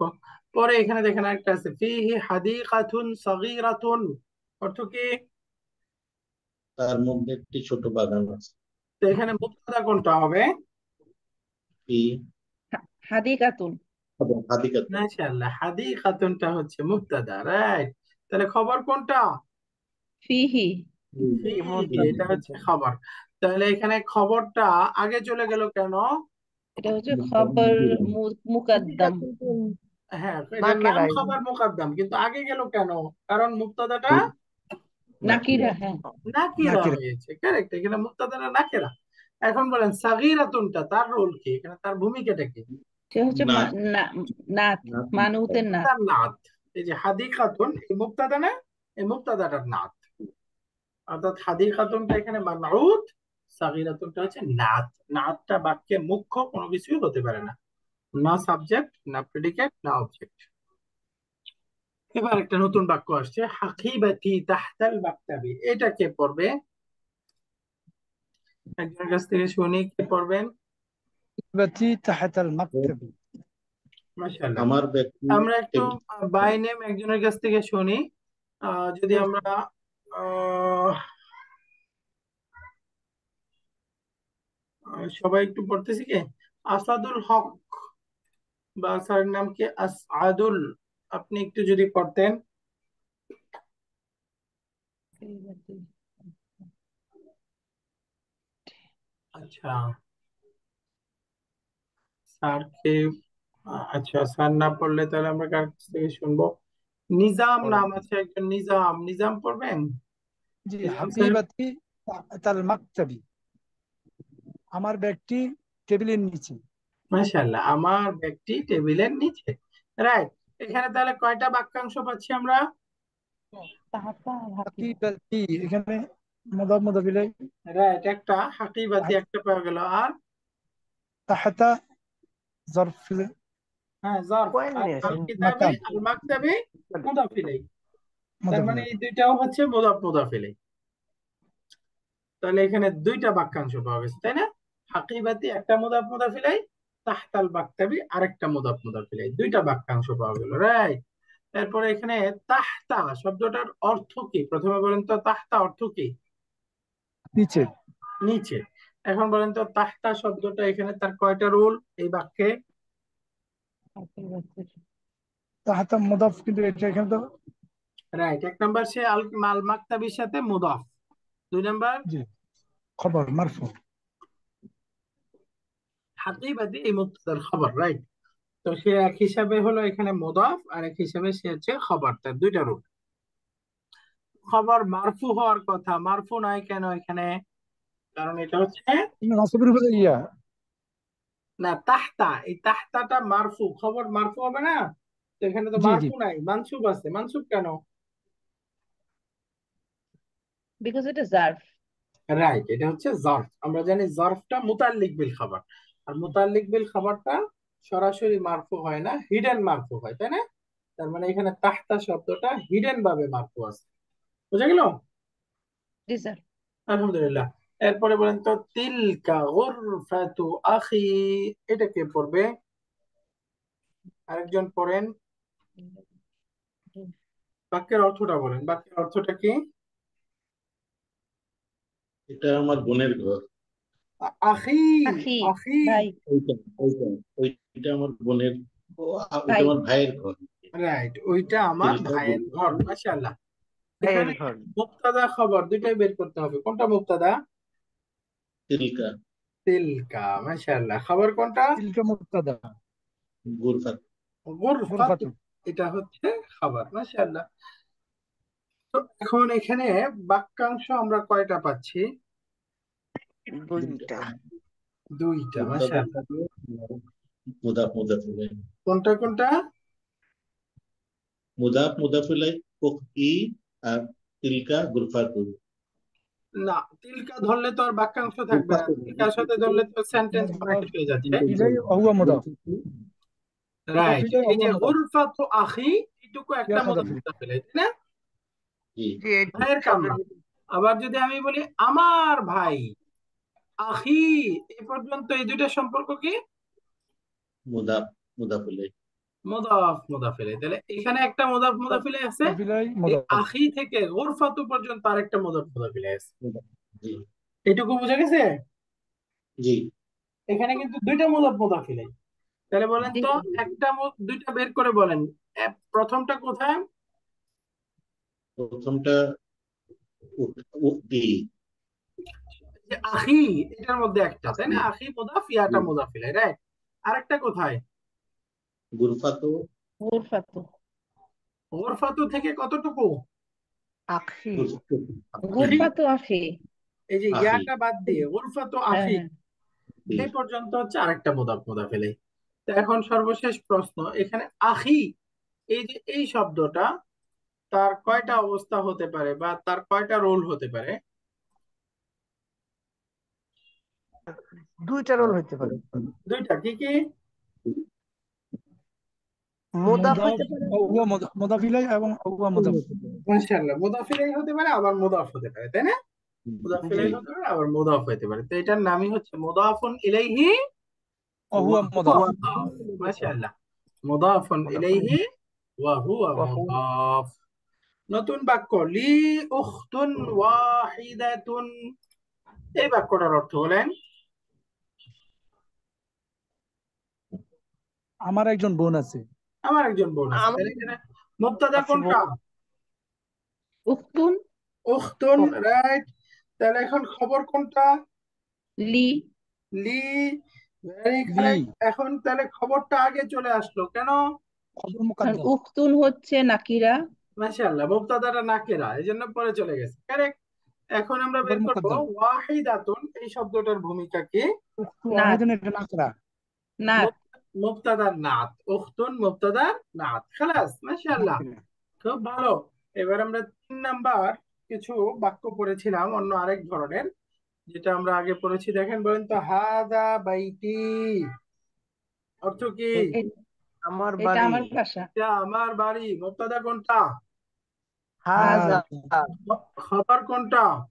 পরে এখানে দেখেন একটা আছে ফিহি হাদিকাতুন সাগীরাতুন, অর্থ কি? তার মধ্যে একটি ছোট বাগান আছে। তো এখানে মুবতাদা কোনটা হবে? কি হাদিকাতুন। হাদিকাতুন। মাশাআল্লাহ, হাদিকাতুনটা হচ্ছে মুবতাদা, রাইট। তাহলে খবর কোনটা? ফিহি। ফিহি, এটা হচ্ছে খবর। তাহলে এখানে খবরটা আগে চলে গেল কেন? এটা হচ্ছে খবর মুকাদ্দাম। হ্যাঁ, এটা নাম নাকেরাই। খবর মুকাদ্দাম, কিন্তু আগে গেল কেন? কারণ মুবতাদাটা নাকিরা, হ্যাঁ। নাকিরা নাকিরা। হয়েছে, কারেক্ট, এখানে মুবতাদাটা নাকিরা। এখন বলেন সাগীরাতুনটা তার রোল কি, এখানে তার ভূমিকাটা কি? সে হচ্ছে না, নাত, মানুতের নাত। তার নাত। এই যে হাদিকাতুন, এই মুবতাদা না, এই মুবতাদাটার নাত, অর্থাৎ হাদিকাতুনটা এখানে মানউত, সাগীরাতুনটা হচ্ছে নাত। নাতটা বাক্যে মুখ্য কোনো কিছুই হতে পারে না, না সাবজেক্ট, না প্রেডিকেট, না অবজেক্ট। এবার একটা নতুন বাক্য আসছে, হাকিবাতি তাহতাল মাকতাবি, এটা কে পড়বে? একজনের কাছ থেকে শুনি, কে পড়বেন? التي تحت المكتب. মাশাআল্লাহ। আমার ব্যক্তি আমরা একটু বাই নেম একজনের কাছ থেকে শুনি। যদি আমরা সবাই একটু পড়তেছি, কে? আসাদুল হক, বা স্যারের নাম কি আসাদুল, আপনি একটু যদি পড়তেন। আচ্ছা, স্যারকে আচ্ছা, স্যার না পড়লে তাহলে আমরা কার কাছ থেকে শুনবো? নিজাম পড়েন। নাম আছে একজন, নিজাম। নিজাম পড়বেন? জি নিজাম স্যার। হাবিবাতি তাল মাকতাবি, আমার ব্যাগটি টেবিলের নিচে। মাশাআল্লাহ, আমার ব্যক্তি টেবিলের নিচে। রাইট। এখানে তাহলে কয়টা বাক্যাংশ পাচ্ছি আমরা? তাহাতা হাকিম। হাবিবাতি এখানে মুদাফ মুদাফ ইলাইহি, রাইট, একটা হাকিবাতি একটা পাওয়া গেল। আর তাহাতা জরফ হ্যাঁ, জরফ। পয়েন্ট আর নিয়ে আল আসেন। কিতাবি মাকান, আল মাকতাবি মুদাফ ইলাইহি। তার মুদাফ মানে ইলাইহি। এই দুইটাও হচ্ছে মুদাফ মুদাফ ইলাইহি। তাহলে এখানে দুইটা বাক্যাংশ পাওয়া গেছে, তাই না? হাকিবাতি একটা মুদাফ মুদাফ ইলাইহি, তাহতাল মাকতাবি আরেকটা মুদাফ মুদাফ ইলাইহি, দুইটা বাক্যাংশ পাওয়া গেল। রাইট। এরপরে এখানে তাহতা শব্দটার অর্থ কি? প্রথমে বলেন তো তাহতা অর্থ কি? নিচে। নিচে। এখন বলেন তো তাহতা শব্দটা এখানে তার কয়টা রুল এই বাক্যে? তাহাতা মুদাফ, কিন্তু এটা এখানে তো রাইট, এক নাম্বার সে আল মাল মাকতাবির সাথে মুদাফ। দুই নাম্বার জি খবর মারফু। হাকিবাতি এই মুবতাদার খবর। রাইট। তো সে এক হিসাবে হলো এখানে মুদাফ, আর এক হিসাবে সে হচ্ছে খবর। তার দুইটা রুল। খবর মারফু হওয়ার কথা, মারফু নয় কেন এখানে? কারণ এটা হচ্ছে নাসবের উপরে ইয়া না, তাহতা, এই তাহতাটা মারফু, খবর মারফু হবে না। তো এখানে তো জি জি মারফু নাই, মানসুব আছে। মানসুব কেন? বিকজ এটা জার্ফ। রাইট, এটা হচ্ছে জরফ। আমরা জানি জরফটা মুতাল্লিক বিল খাবার, আর মুতাল্লিক বিল খাবারটা সরাসরি মারফু হয় না, হিডেন মারফু হয়, তাই না? তার মানে এখানে তাহতা শব্দটা হিডেন ভাবে মারফু আছে। বুঝা গেল? জি স্যার। আলহামদুলিল্লাহ। এরপরে বলেন তো তিলকা গুরফাতু আখি, এটা কে পড়বে? আরেকজন পড়েন। বাক্যের অর্থটা বলেন, বাক্যের অর্থটা কি? এটা আমার বোনের ঘর। আখি। আখি, আখি। ভাই। ওইটা ওইটা ওইটা আমার বোনের, ওইটা ভাই। আমার ভাইয়ের ঘর। রাইট, ওইটা আমার তিলকা ভাইয়ের ঘর। মাশাআল্লাহ। ভাইয়ের এখানে ঘর। মুবতাদা খবর দুইটাই বের করতে হবে। কোনটা মুবতাদা? তিলকা তিলকা। মাশাআল্লাহ। খবর কোনটা? তিলকা মুবতাদা, গুরফাত। গুরফাত, গুরফাতু। এটা হচ্ছে খবর। মাশাআল্লাহ। তো এখন এখানে বাক্যাংশ আমরা কয়টা পাচ্ছি? দুইটা। দুইটা। মুবতাদার মাশাআল্লাহ। সাথে মুদাফ মুদাফ ইলাইহি। কোনটা কোনটা? মুদাফ মুদাফ ইলাইহি ই, আর তিলকা গুরফাতু। না, তিলকা ধরলে তো আর বাক্যাংশ থাকবে না, গুরফাতু তিলকার সাথে ধরলে তো সেন্টেন্স মুদাফ কমপ্লিট হয়ে যাচ্ছে। ইলাইহি ওয়া হুয়া মুদাফ, মুদাফ রাইট, ইলাইহি ওয়া এই যে হুয়া মুদাফ, গুরফাতু আখি, এটুকু একটা ইয়া মুদাফ মুদাফ ইলাইহি। মুদাফ ইলাইহি, তাই না? জি। জি, এইটুকু ভাইয়ের কামরা। শব্দের আবার যদি আমি বলি আমার ভাই, আখি, এই পর্যন্ত এই দুইটা সম্পর্ক কি? মুদাফ মুদাফ ইলাইহি। মুদাফ মুদাফ ইলাইহি। তাহলে এখানে একটা মুদাফ মুদাফ ইলাইহি আছে, মুদাফ ইলাইহি এই মুদাফ। আখি থেকে গুরফাতু পর্যন্ত আরেকটা মুদাফ মুদাফ ইলাইহি আছে। মুদাফ। জি এটুকু বোঝা গেছে? জি। এখানে কিন্তু দুইটা মুদাফ মুদাফ ইলাইহি। তাহলে বলেন জি। তো একটা দুইটা বের করে বলেন। প্রথমটা কোথায়? প্রথমটা ই। যে আখি, এটার মধ্যে একটা, তাই না? আখি মুদাফ, ইয়াটা জি। মুদাফ ইলাইহি। রাইট। আরেকটা কোথায়? গুরফাতু। গুরফাতু। গুরফাতু থেকে কতটুকু? আখি। আখি, গুরফাতু আখি। এই যে আখি। ইয়াটা বাদ দিয়ে গুরফাতু হ্যাঁ আখি, হ্যাঁ। জি। এই পর্যন্ত হচ্ছে আরেকটা মুদাফ মুদাফ ইলাইহি। তো এখন সর্বশেষ প্রশ্ন, এখানে আখি, এই যে এই শব্দটা, তার কয়টা অবস্থা হতে পারে বা তার কয়টা রোল হতে পারে? দুইটা রোল হইতে পারে। দুইটা। কি কি? মুদাফ মুদাফ হইতে পারে। ওয়া হুয়া মুদাফ, মুদাফ ইলাইহি এবং হুয়া মুদাফ। মাশাআল্লাহ, মুদাফ ইলাইহি হতে পারে, আবার মুদাফ হতে পারে, তাই না? মুদাফ জি। ইলাইহি হতে পারে, আবার মুদাফ হতে পারে। তো এটার নামই হচ্ছে মুদাফুন ইলাইহি ওয়া ওয়া হুয়া হুয়া মুদাফ। মুদাফ। মাশাআল্লাহ। মুদাফুন ইলাইহি ওয়া হুয়া মুদাফ। নতুন বাক্য, লি উখতুন ওয়াহিদাতুন, এই বাক্যটার অর্থ বলেন। আমার একজন বোন আছে। আমার একজন বোন আছে। আমার তাহলে এখানে মুবতাদা আছে কোনটা? উখতুন। উখতুন। রাইট। তাহলে এখন খবর কোনটা? লি। লি। Very be correct. এখন তাহলে খবরটা আগে চলে আসলো কেন? খবর কারণ মুকদ্দম। উখতুন হচ্ছে নাকিরা। মাশাআল্লাহ, মুবতাদাটা নাকিরা, এই জন্য পরে চলে গেছে। কারেক্ট। এখন আমরা খবর বের করব মুকদ্দম। ওয়াহিদাতুন এই শব্দটার ভূমিকা কি? উক্তু নাত ওয়াহিদুন এটা নাকরা। নাত মুবতাদার নাত, উখতুন মুবতাদার নাত, খালাস। মাশাআল্লাহ, নাকরা। খুব ভালো। এবার আমরা 3 নাম্বার কিছু বাক্য পড়েছিলাম অন্য আরেক ধরনের, যেটা আমরা আগে পড়েছি। দেখেন, বলেন তো, হাদা বাইতি অর্থ কি? এ- আমার এটা বাড়ি। আমার বাসা। এটা আমার বাড়ি। মুবতাদা কোনটা? হাজা। খবর কোনটা?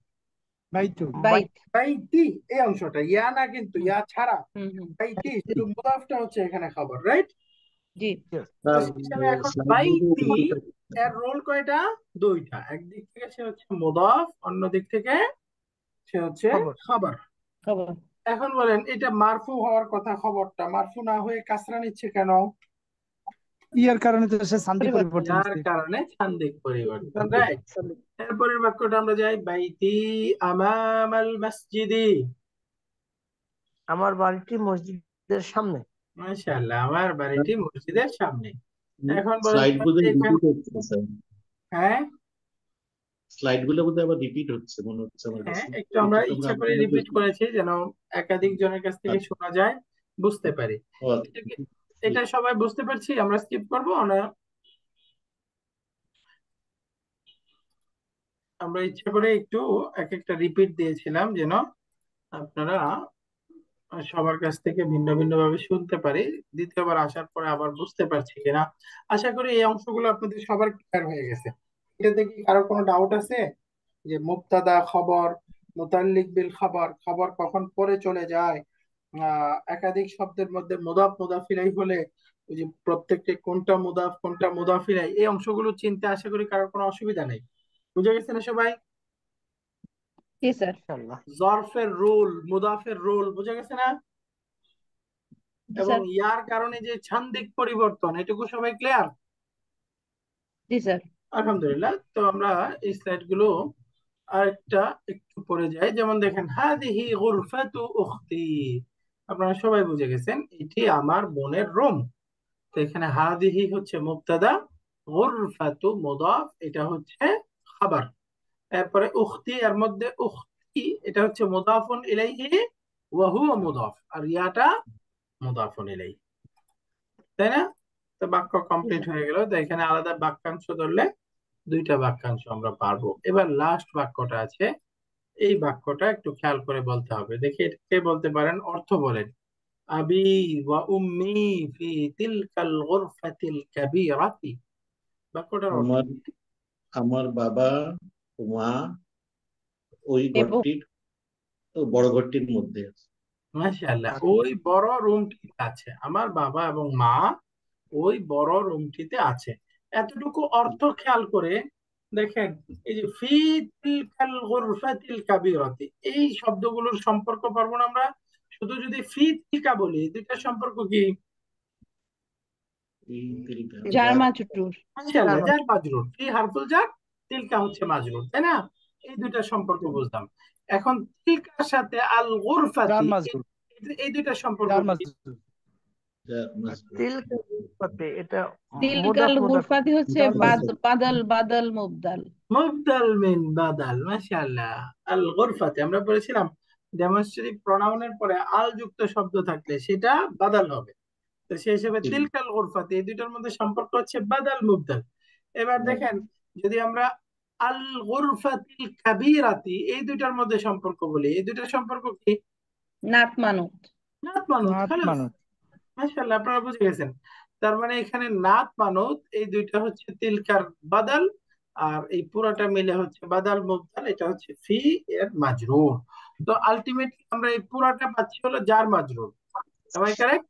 বাইতু। বাইত। বাইতি, এই অংশটা ইয়া না, কিন্তু হুম ইয়া ছাড়া হুম। বাইতি, শুধু মুদাফটা হচ্ছে এখানে খবর, রাইট? জি। তো হিসাবে এখন বাইতি এর রোল কয়টা? দুইটা। একদিক থেকে সে হচ্ছে মুদাফ, অন্য দিক থেকে সে হচ্ছে খবর। খবর। খবর। এখন বলেন, এটা মারফু হওয়ার কথা, খবরটা মারফু না হয়ে কাসরা নিচ্ছে কেন? ইয়ার কারণে তো সে শান্তি পরিবর্তন। পরিবর্তন যার হচ্ছে। কারণে সান্দিক পরিবর্তন, রাইট? এরপরের বাক্যটা আমরা যাই, বাইতি আমামাল মসজিদি। আমার বাড়িটি মসজিদের সামনে। মাশাআল্লাহ, আমার বাড়িটি মসজিদের সামনে। এখন বলেন স্লাইড তো বোধহয় এখানে, রিপিট হচ্ছে স্যার, হ্যাঁ স্লাইড গুলো বোধহয় আবার রিপিট হচ্ছে মনে হচ্ছে আমার হ্যাঁ, কাছে। একটু আমরা এটা তো আমরা ইচ্ছা করে আপনারা রিপিট করেছি যেন একাধিক জনের কাছ থেকে আচ্ছা, শোনা যায়, বুঝতে পারি। ও আচ্ছা, এটা এটা সবাই বুঝতে পারছি? আমরা স্কিপ করবো না? আমরা ইচ্ছা করে একটু এক একটা রিপিট দিয়েছিলাম যেন আপনারা সবার কাছ থেকে ভিন্ন ভিন্ন ভাবে শুনতে পারি। দ্বিতীয়বার আসার পরে আবার বুঝতে পারছি কিনা। আশা করি এই অংশগুলো আপনাদের সবার ক্লিয়ার হয়ে গেছে। এটাতে কি কারো কোনো ডাউট আছে যে মুবতাদা খবর, মুতাল্লিক বিল খবর, খবর কখন পরে চলে যায়, একাধিক শব্দের মধ্যে মুদাফ মুদাফ ইলাইহি হলে ওই যে প্রত্যেকটি কোনটা মুদাফ কোনটা মুদাফ ইলাইহি, এই অংশগুলো চিনতে আশা করি কারোর কোনো অসুবিধা নেই। বুঝে গেছে না সবাই? জি স্যার। ইনশাআল্লাহ। জরফের রোল, মুদাফের রোল বুঝে গেছে না? জি এবং স্যার। ইয়ার কারণে যে ছান্দিক পরিবর্তন, এটুকু সবাই ক্লিয়ার? জি স্যার। আলহামদুলিল্লাহ। তো আমরা এই স্লাইড গুলো আরেকটা একটু পরে যাই। যেমন দেখেন, হাদিহি গুরফাতু উখতি, আপনারা সবাই বুঝে গেছেন এটি আমার বোনের রুম। তো এখানে হাদিহি হচ্ছে মুবতাদা, গুরফাতু মুদাফ, এটা হচ্ছে খাবার। এরপরে উখতি, এর মধ্যে উখতি এটা হচ্ছে মুদাফুন ইলাইহি ওয়া হুয়া মুদাফ, আর ইয়াটা মুদাফুন ইলাইহি, তাই না? তো বাক্য জি কমপ্লিট স্যার। হয়ে গেল। তো এখানে আলাদা বাক্যাংশ ধরলে দুইটা বাক্যাংশ আমরা পারবো। এবার লাস্ট বাক্যটা আছে, এই বাক্যটা একটু খেয়াল করে বলতে হবে। দেখি এটা কে বলতে পারেন, অর্থ বলেন। আবি ওয়া উম্মি ফি তিলকাল গুরফাতিল কাবীরাতি, বাক্যটার অর্থ আমার কি? আমার বাবা ও মা ওই এবং ঘরটির, তো বড় ঘরটির মধ্যে আছে। মাশাআল্লাহ, ওই বড় রুমটিতে আছে। আমার বাবা এবং মা ওই বড় রুমটিতে আছে। এতটুকু অর্থ খেয়াল করে দেখেন, এই যে ফি তিলকাল গুরফাতিল কাবীরাতি, এই শব্দগুলোর সম্পর্ক পারবো না আমরা শুধু যদি ফি তিলকা বলি। এই দুইটার সম্পর্ক কি? এই তিলকা জার যার, মাজরুর। মাশাআল্লাহ, জার মাজরুর, ফি হারফুল জার, তিলকা হচ্ছে মাজরুর, তাই না? এই দুইটার সম্পর্ক বুঝলাম। এখন তিলকার সাথে আল জার গুরফাতি, মাজরুর। এই দুইটার সম্পর্ক জার কি? মাজরুর। যার মাজরুর। তিলকা গুরফাতে, এটা তিলকাল মুদাফ মুদাফ। গুরফাতি হচ্ছে জার মাজরুর। বাদল বাদল মুবদাল। মুবদাল মিন বাদাল, মাশাআল্লাহ। আল গুরফাতে আমরা বলেছিলাম ডেমনস্ট্রেটিভ প্রোনাউনের পরে আল যুক্ত শব্দ থাকলে সেটা বাদাল হবে। তো সেই হিসেবে জি, তিলকাল গুরফাতে, এই দুইটার মধ্যে সম্পর্ক হচ্ছে বাদাল মুবদাল। এবার দেখেন, যদি আমরা আল গুরফাতিল কাবীরাতি এই দুইটার মধ্যে সম্পর্ক বলি, এই দুইটার সম্পর্ক কি? নাত মানত। নাত মানত, নাত খালাস। মানুষ। মাশাআল্লাহ, আপনারা বুঝে গেছেন। তার মানে এখানে নাত মানত এই দুইটা হচ্ছে তিলকার বাদাল, আর এই পুরাটা মিলে হচ্ছে বাদাল মুবদাল, এটা হচ্ছে ফি এর মাজরুর। তো আলটিমেটলি আমরা এই পুরাটা পাচ্ছি হলো জার মাজরুর। am I correct?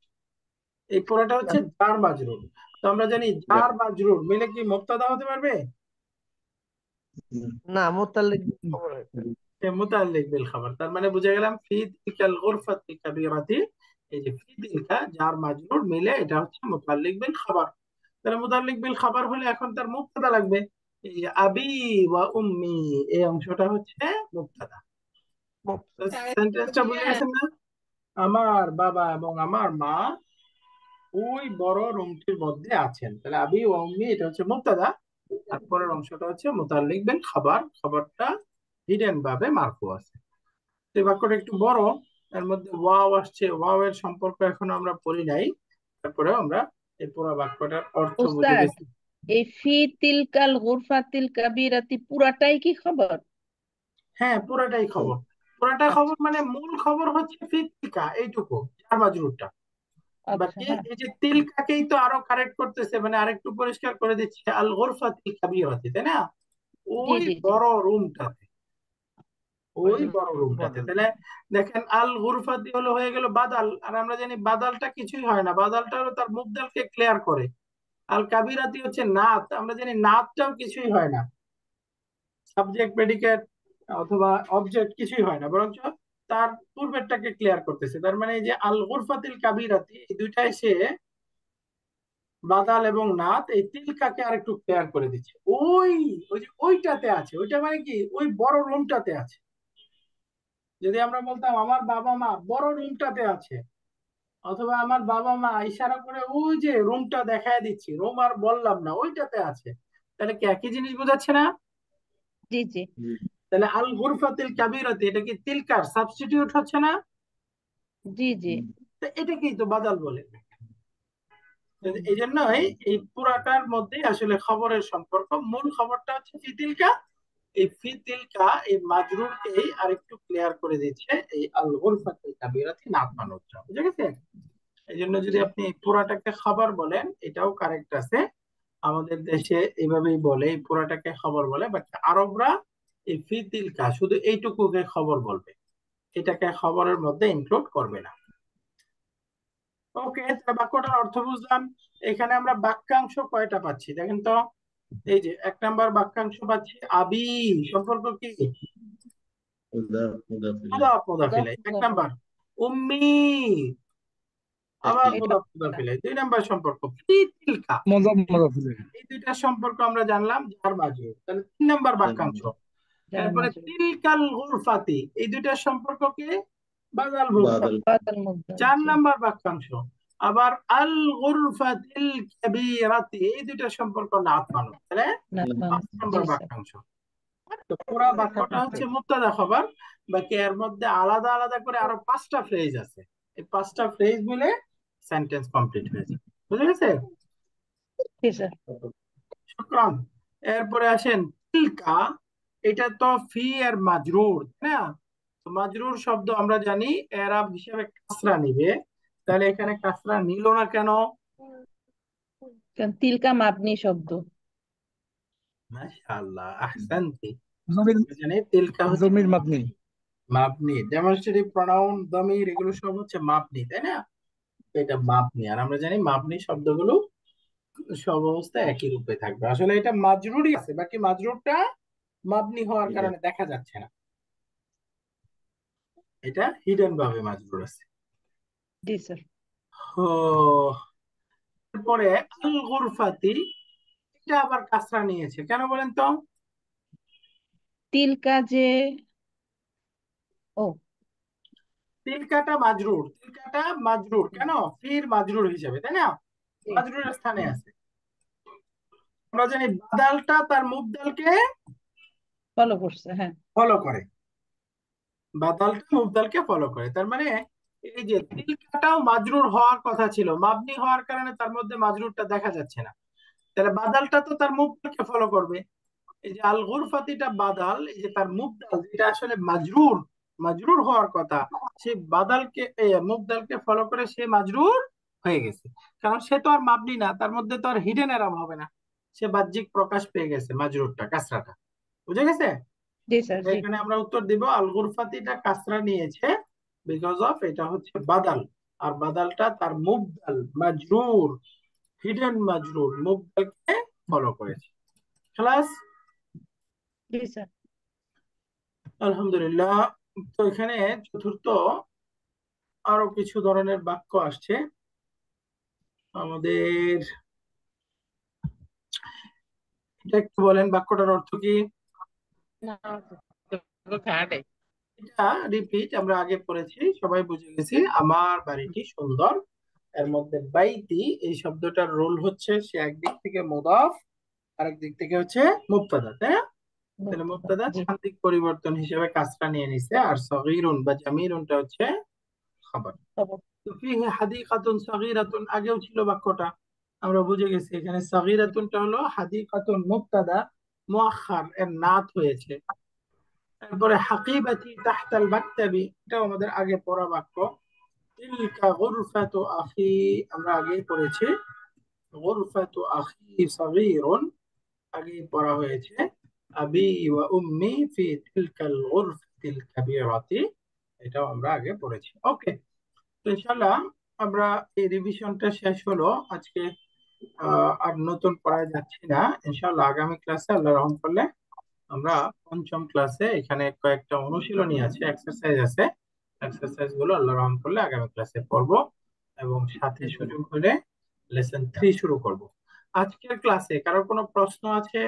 এই পুরাটা হচ্ছে জার মাজরুর। তো আমরা জানি জার মাজরুর মিলে কি মুবতাদা হতে পারবে? না, মুতাল্লিক খবর হয়েছে। মুতাল্লিক বিল খাবার। তার মানে বুঝে গেলাম ফি তিলকাল গুরফাতি কাবীরাতি, এই যে ফি তিলকা জার মাজরুর মিলে এটা হচ্ছে মুতাল্লিক বিল খাবার। তাহলে মুতাল্লিক বিল খাবার হলে এখন তার মুবতাদা লাগবে। এই যে আবি ওয়া উম্মি, এই অংশটা হচ্ছে মুবতাদা। মুব- সেন্টেন্সটা বুঝে গেছেন না? আমার বাবা এবং আমার মা ওই বড় রুমটির মধ্যে আছেন। তাহলে আবি ও উম্মি এটা হচ্ছে মুবতাদা, আর পরের অংশটা হচ্ছে মুতাল্লিক বিল খাবার, খাবারটা হিডেন ভাবে মারফু আছে। তো এই বাক্যটা একটু বড়, এর মধ্যে ওয়াও আসছে, ওয়াও এর সম্পর্ক এখন আমরা পড়ি নাই, তারপরে আমরা এই পুরো বাক্যটার অর্থ বুঝে উস্তাদ, গেছি। এই ফি তিলকাল গুরফাতিল কাবিরাতি পুরাটাই কি খবর? হ্যাঁ, পুরাটাই খবর। পুরাটা আচ্ছা খবর মানে মূল খবর হচ্ছে ফিতিকা, এইটুকু চার মাজরুরটা। আচ্ছা, বাকি হ্যাঁ, এই যে তিলকাকেই তো আরো কারেক্ট করতেছে, মানে আরেকটু পরিষ্কার করে দিচ্ছে, আল গুরফাতিল কাবিরাতি, তাই না? জি ওই জি জি, বড় রুমটাতে, ওই বড় রুমটাতে। বদল। তাহলে দেখেন আল গুরফাতি হলো হয়ে গেল বাদাল, আর আমরা জানি বাদালটা কিছুই হয় না, বাদালটা হলো তার মুবদালকে ক্লিয়ার করে। আল কাবিরাতি হচ্ছে নাত, আমরা জানি নাতটাও কিছুই হয় না, সাবজেক্ট প্রেডিকেট অথবা অবজেক্ট কিছুই হয় না, বরঞ্চ তার পূর্বেরটাকে ক্লিয়ার করতেছে। তার মানে এই যে আল গুরফাতিল কাবিরাতি, এই দুইটা এসে বাদাল এবং নাত এই তিলকাকে আর একটু ক্লিয়ার করে দিচ্ছে। ওই ওই যে ওইটাতে আছে, ওইটা মানে কি ওই বড় রুমটাতে আছে। যদি আমরা বলতাম আমার বাবা মা বড় রুমটাতে আছে, অথবা আমার বাবা মা ইশারা করে ওই যে রুমটা দেখায় দিচ্ছি, রুম আর বললাম না ওইটাতে আছে, তাহলে কি একই জিনিস বোঝাচ্ছে না? জি জি তাহলে আল গুরফাতিল কাবিরাতি এটা কি তিলকার সাবস্টিটিউট হচ্ছে না? জি জি, তো এটাকেই তো বাদাল বলে। হুম, এই জন্যই এই পুরাটার মধ্যে আসলে খবরের সম্পর্ক, মূল খবরটা হচ্ছে ফিতিলকা। এই ফিতিলকা এই মাজরুরকেই আরেকটু ক্লিয়ার করে দিচ্ছে এই আল গুরফাতিল কাবিরাতি নাত মানুষটা, বুঝে গেছে? এই জন্য যদি জি আপনি পুরাটাকে খবর বলেন এটাও কারেক্ট আছে, আমাদের দেশে এইভাবেই বলে, এই পুরাটাকে খবর বলে, বাট আরবরা এই ফিতিলকা শুধু এইটুকুকে খবর বলবে, এটাকে খবরের মধ্যে ইনক্লুড করবে না। ওকে, বাক্যটার অর্থ বুঝলাম। এখানে আমরা বাক্যাংশ কয়টা পাচ্ছি দেখেন তো। এই যে এক নাম্বার বাক্যাংশ পাচ্ছি আবি, সম্পর্ক কি? মুদাফ মুদাফ ইলাইহি। মুদাফ মুদাফ মুদাফ ইলাইহি। এক মুদাফ নাম্বার উম্মি, আবার একই। এটা মুদাফ মুদাফ ইলাইহি। দুই নাম্বার সম্পর্ক ফি তিলকা, মজা এই মজা ফিরে। এই দুইটার সম্পর্ক আমরা জানলাম জার মাজরুর, তাহলে তিন নাম্বার বাক্যাংশ। যারা এরপরে মাজরুর তিলকাল গুরফাতি, এই দুইটার সম্পর্ক কি? বাদাল গুরফাত। বাদল। বাদাল মুদাল, চার জি নাম্বার বাক্যাংশ আবার আল গুরফাতিল কাবীরাতি, এই দুইটার সম্পর্ক নাত মানুষ, তাহলে না পাঁচ জি নাম্বার স্যার, বাক্যাংশ। তো পুরা বাক্যটা হচ্ছে মুবতাদা খবর, বাকি এর মধ্যে আলাদা আলাদা করে আরো পাঁচটা ফ্রেজ আছে, এই পাঁচটা ফ্রেজ মিলে সেন্টেন্স কমপ্লিট হয়েছে, বুঝে গেছে? জি স্যার, শুকরান। এরপরে আসেন তিলকা, এটা তো ফি এর মাজরুর, তাই না? তো মাজরুর শব্দ আমরা জানি এরাব হিসেবে কাসরা নিবে, তাহলে এখানে কাসরা নিল না কেন? কারণ তিলকা মাবনি শব্দ। মাশাআল্লাহ, আহসানতি। জমির এখানে তিলকা হচ্ছে জমির মাবনি। মাবনি, ডেমনস্ট্রেটিভ প্রোনাউন দমির এগুলো সব হচ্ছে মাবনি, তাই না? এটা মাবনি, আর আমরা জানি মাবনি শব্দগুলো সব অবস্থায় একই রূপে থাকবে। আসলে এটা মাজরুরই আছে, বাকি মাজরুরটা মাবনি হওয়ার কারণে দেখা যাচ্ছে না, এটা হিডেন ভাবে মাজরুর আছে। জি স্যার, ও, তারপরে আল গুরফাতি, এটা আবার কাসরা নিয়েছে কেন বলেন তো? তিলকা যে, ও তিলকাটা মাজরুর, তিলকাটা মাজরুর কেন? ফির মাজরুর হিসেবে, তাই না? জি, মাজরুরের স্থানে আছে। আমরা জানি বাদালটা তার মুবদালকে ফলো করছে, হ্যাঁ ফলো করে, বাদালটা মুবদালকে ফলো করে, তার মানে এই যে তিলকাটাও মাজরুর হওয়ার কথা ছিল, মাবনি হওয়ার কারণে তার মধ্যে মাজরুরটা দেখা যাচ্ছে না, তাহলে বাদালটা তো তার মুবদালকে ফলো করবে। এই যে আল গুরফাতিটা বাদাল, এই যে তার মুবদাল যেটা আসলে মাজরুর, মাজরুর হওয়ার কথা, সে বাদালকে মুবদালকে ফলো করে সে মাজরুর হয়ে গেছে, কারণ সে তো আর মাবনি না, তার মধ্যে তো আর হিডেন এরাম হবে না, সে বাহ্যিক প্রকাশ পেয়ে গেছে মাজরুরটা, কাসরাটা, বুঝে গেছে? জি স্যার, জি এখানে আমরা উত্তর দিব আল গুরফাতিটা কাসরা নিয়েছে বিকজ অফ এটা হচ্ছে বাদাল, আর বাদালটা তার মুবদাল মাজরুর, হিডেন মাজরুর মুবদালকে ফলো করেছে। খালাস, জি স্যার। আলহামদুলিল্লাহ। তো এখানে চতুর্থ আরো কিছু ধরনের বাক্য আসছে আমাদের, এটা একটু বলেন বাক্যটার অর্থ কি? না, খাটে এটা রিপিট আমরা আগে পড়েছি, সবাই বুঝে গেছি। আমার বাড়িটি সুন্দর, এর মধ্যে বাইতি এই শব্দটার রোল হচ্ছে সে একদিক থেকে মুদাফ, আরেক দিক থেকে হচ্ছে মুবতাদা, তাই না? তাহলে মুবতাদা জি ছান্দিক পরিবর্তন হিসেবে কাজটা নিয়ে নিছে, আর সগীরুন বা জামিরুনটা হচ্ছে খবর। খবর। তো ফিহি হাদিকাতুন সগীরাতুন আগেও ছিল বাক্যটা, আমরা বুঝে গেছি। এখানে সগীরাতুনটা হলো হাদিকাতুন মুবতাদা মুআখখার এর নাত হয়েছে। তারপরে হাকিবাতি তাহতাল মাকতাবি, এটাও আমাদের আগে পড়া বাক্য। তিলকা গুরফাতু আখি, আমরা আগেই পড়েছি। গুরফাতু আখি সগীরুন আগেই পড়া হয়েছে। আবি ওয়া উম্মি ফি তিলকাল গুরফাতিল কাবীরাতি, এটাও আমরা আগে পড়েছি। ওকে, তো ইনশাআল্লাহ আমরা এই রিভিশনটা শেষ হলো আজকে। আর নতুন পড়ায় যাচ্ছি না, ইনশাআল্লাহ আগামী ক্লাসে আল্লাহ রহম করলে আমরা পঞ্চম ক্লাসে এখানে কয়েকটা অনুশীলনী আছে, এক্সারসাইজ আছে, এক্সারসাইজ গুলো আল্লাহ রহম করলে আগামী ক্লাসে পড়বো, এবং সাথে সুযোগ হলে লেসন 3 শুরু করব। আজকের ক্লাসে কারোর কোনো প্রশ্ন আছে?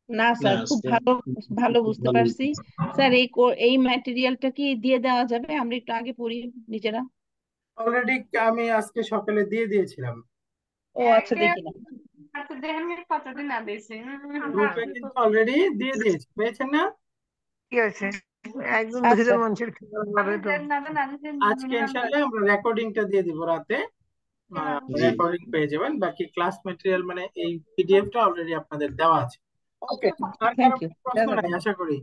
না না স্যার, খুব আজকে ভালো ভালো বুঝতে ভালো পারছি। স্যার এই ম্যাটেরিয়ালটা কি দিয়ে দেওয়া যাবে? আমরা একটু আগে পড়ি নিজেরা। অলরেডি আমি আজকে সকালে দিয়ে দিয়েছিলাম ও আচ্ছা, দেখি না। গ্রুপে, কিন্তু অলরেডি দিয়ে দিয়েছি, পেয়েছেন না? কি হয়েছে? একজন আচ্ছা দুইজন মানুষের খেয়াল করে তো। আজকে ইনশাআল্লাহ আমরা রেকর্ডিংটা দিয়ে দিব রাতে, জি রেকর্ডিং পেয়ে যাবেন। বাকি ক্লাস ম্যাটেরিয়াল মানে এই পিডিএফটা অলরেডি আপনাদের দেওয়া আছে। ওকে, আর থ্যাংক কারো ইউ। কোনো প্রশ্ন নাই আশা করি।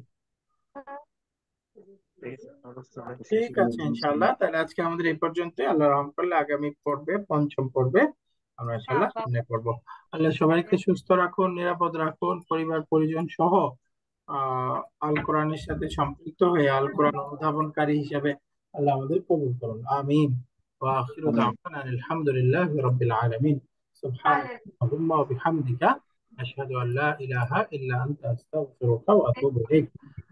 ঠিক আছে ইনশাআল্লাহ, তাহলে আজকে আমাদের এই পর্যন্ত। আল্লাহ রহম করলে আগামী পর্বে, পঞ্চম পর্বে আমরা ইনশাআল্লাহ সামনে পড়বো। আল্লাহ সবাইকে সুস্থ রাখুন, নিরাপদ রাখুন, পরিবার পরিজন সহ আল কোরআনের সাথে সম্পৃক্ত হয়ে আল কোরআন অনুধাবনকারী হিসেবে আল্লাহ আমাদের কবুল করুন, আমিন। ওয়া আখিরু দাওয়ানা আলহামদুলিল্লাহি রাব্বিল আলামিন। সুবহানাল্লাহি ওয়া বিহামদিকা আশহাদু আল লা ইলাহা ইল্লা আনতা আস্তাগফিরুকা ওয়া আতুবু ইলাইক।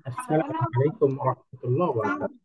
আসসালামু আলাইকুম ওয়া রাহমাতুল্লাহি ওয়া বারাকাতুহু।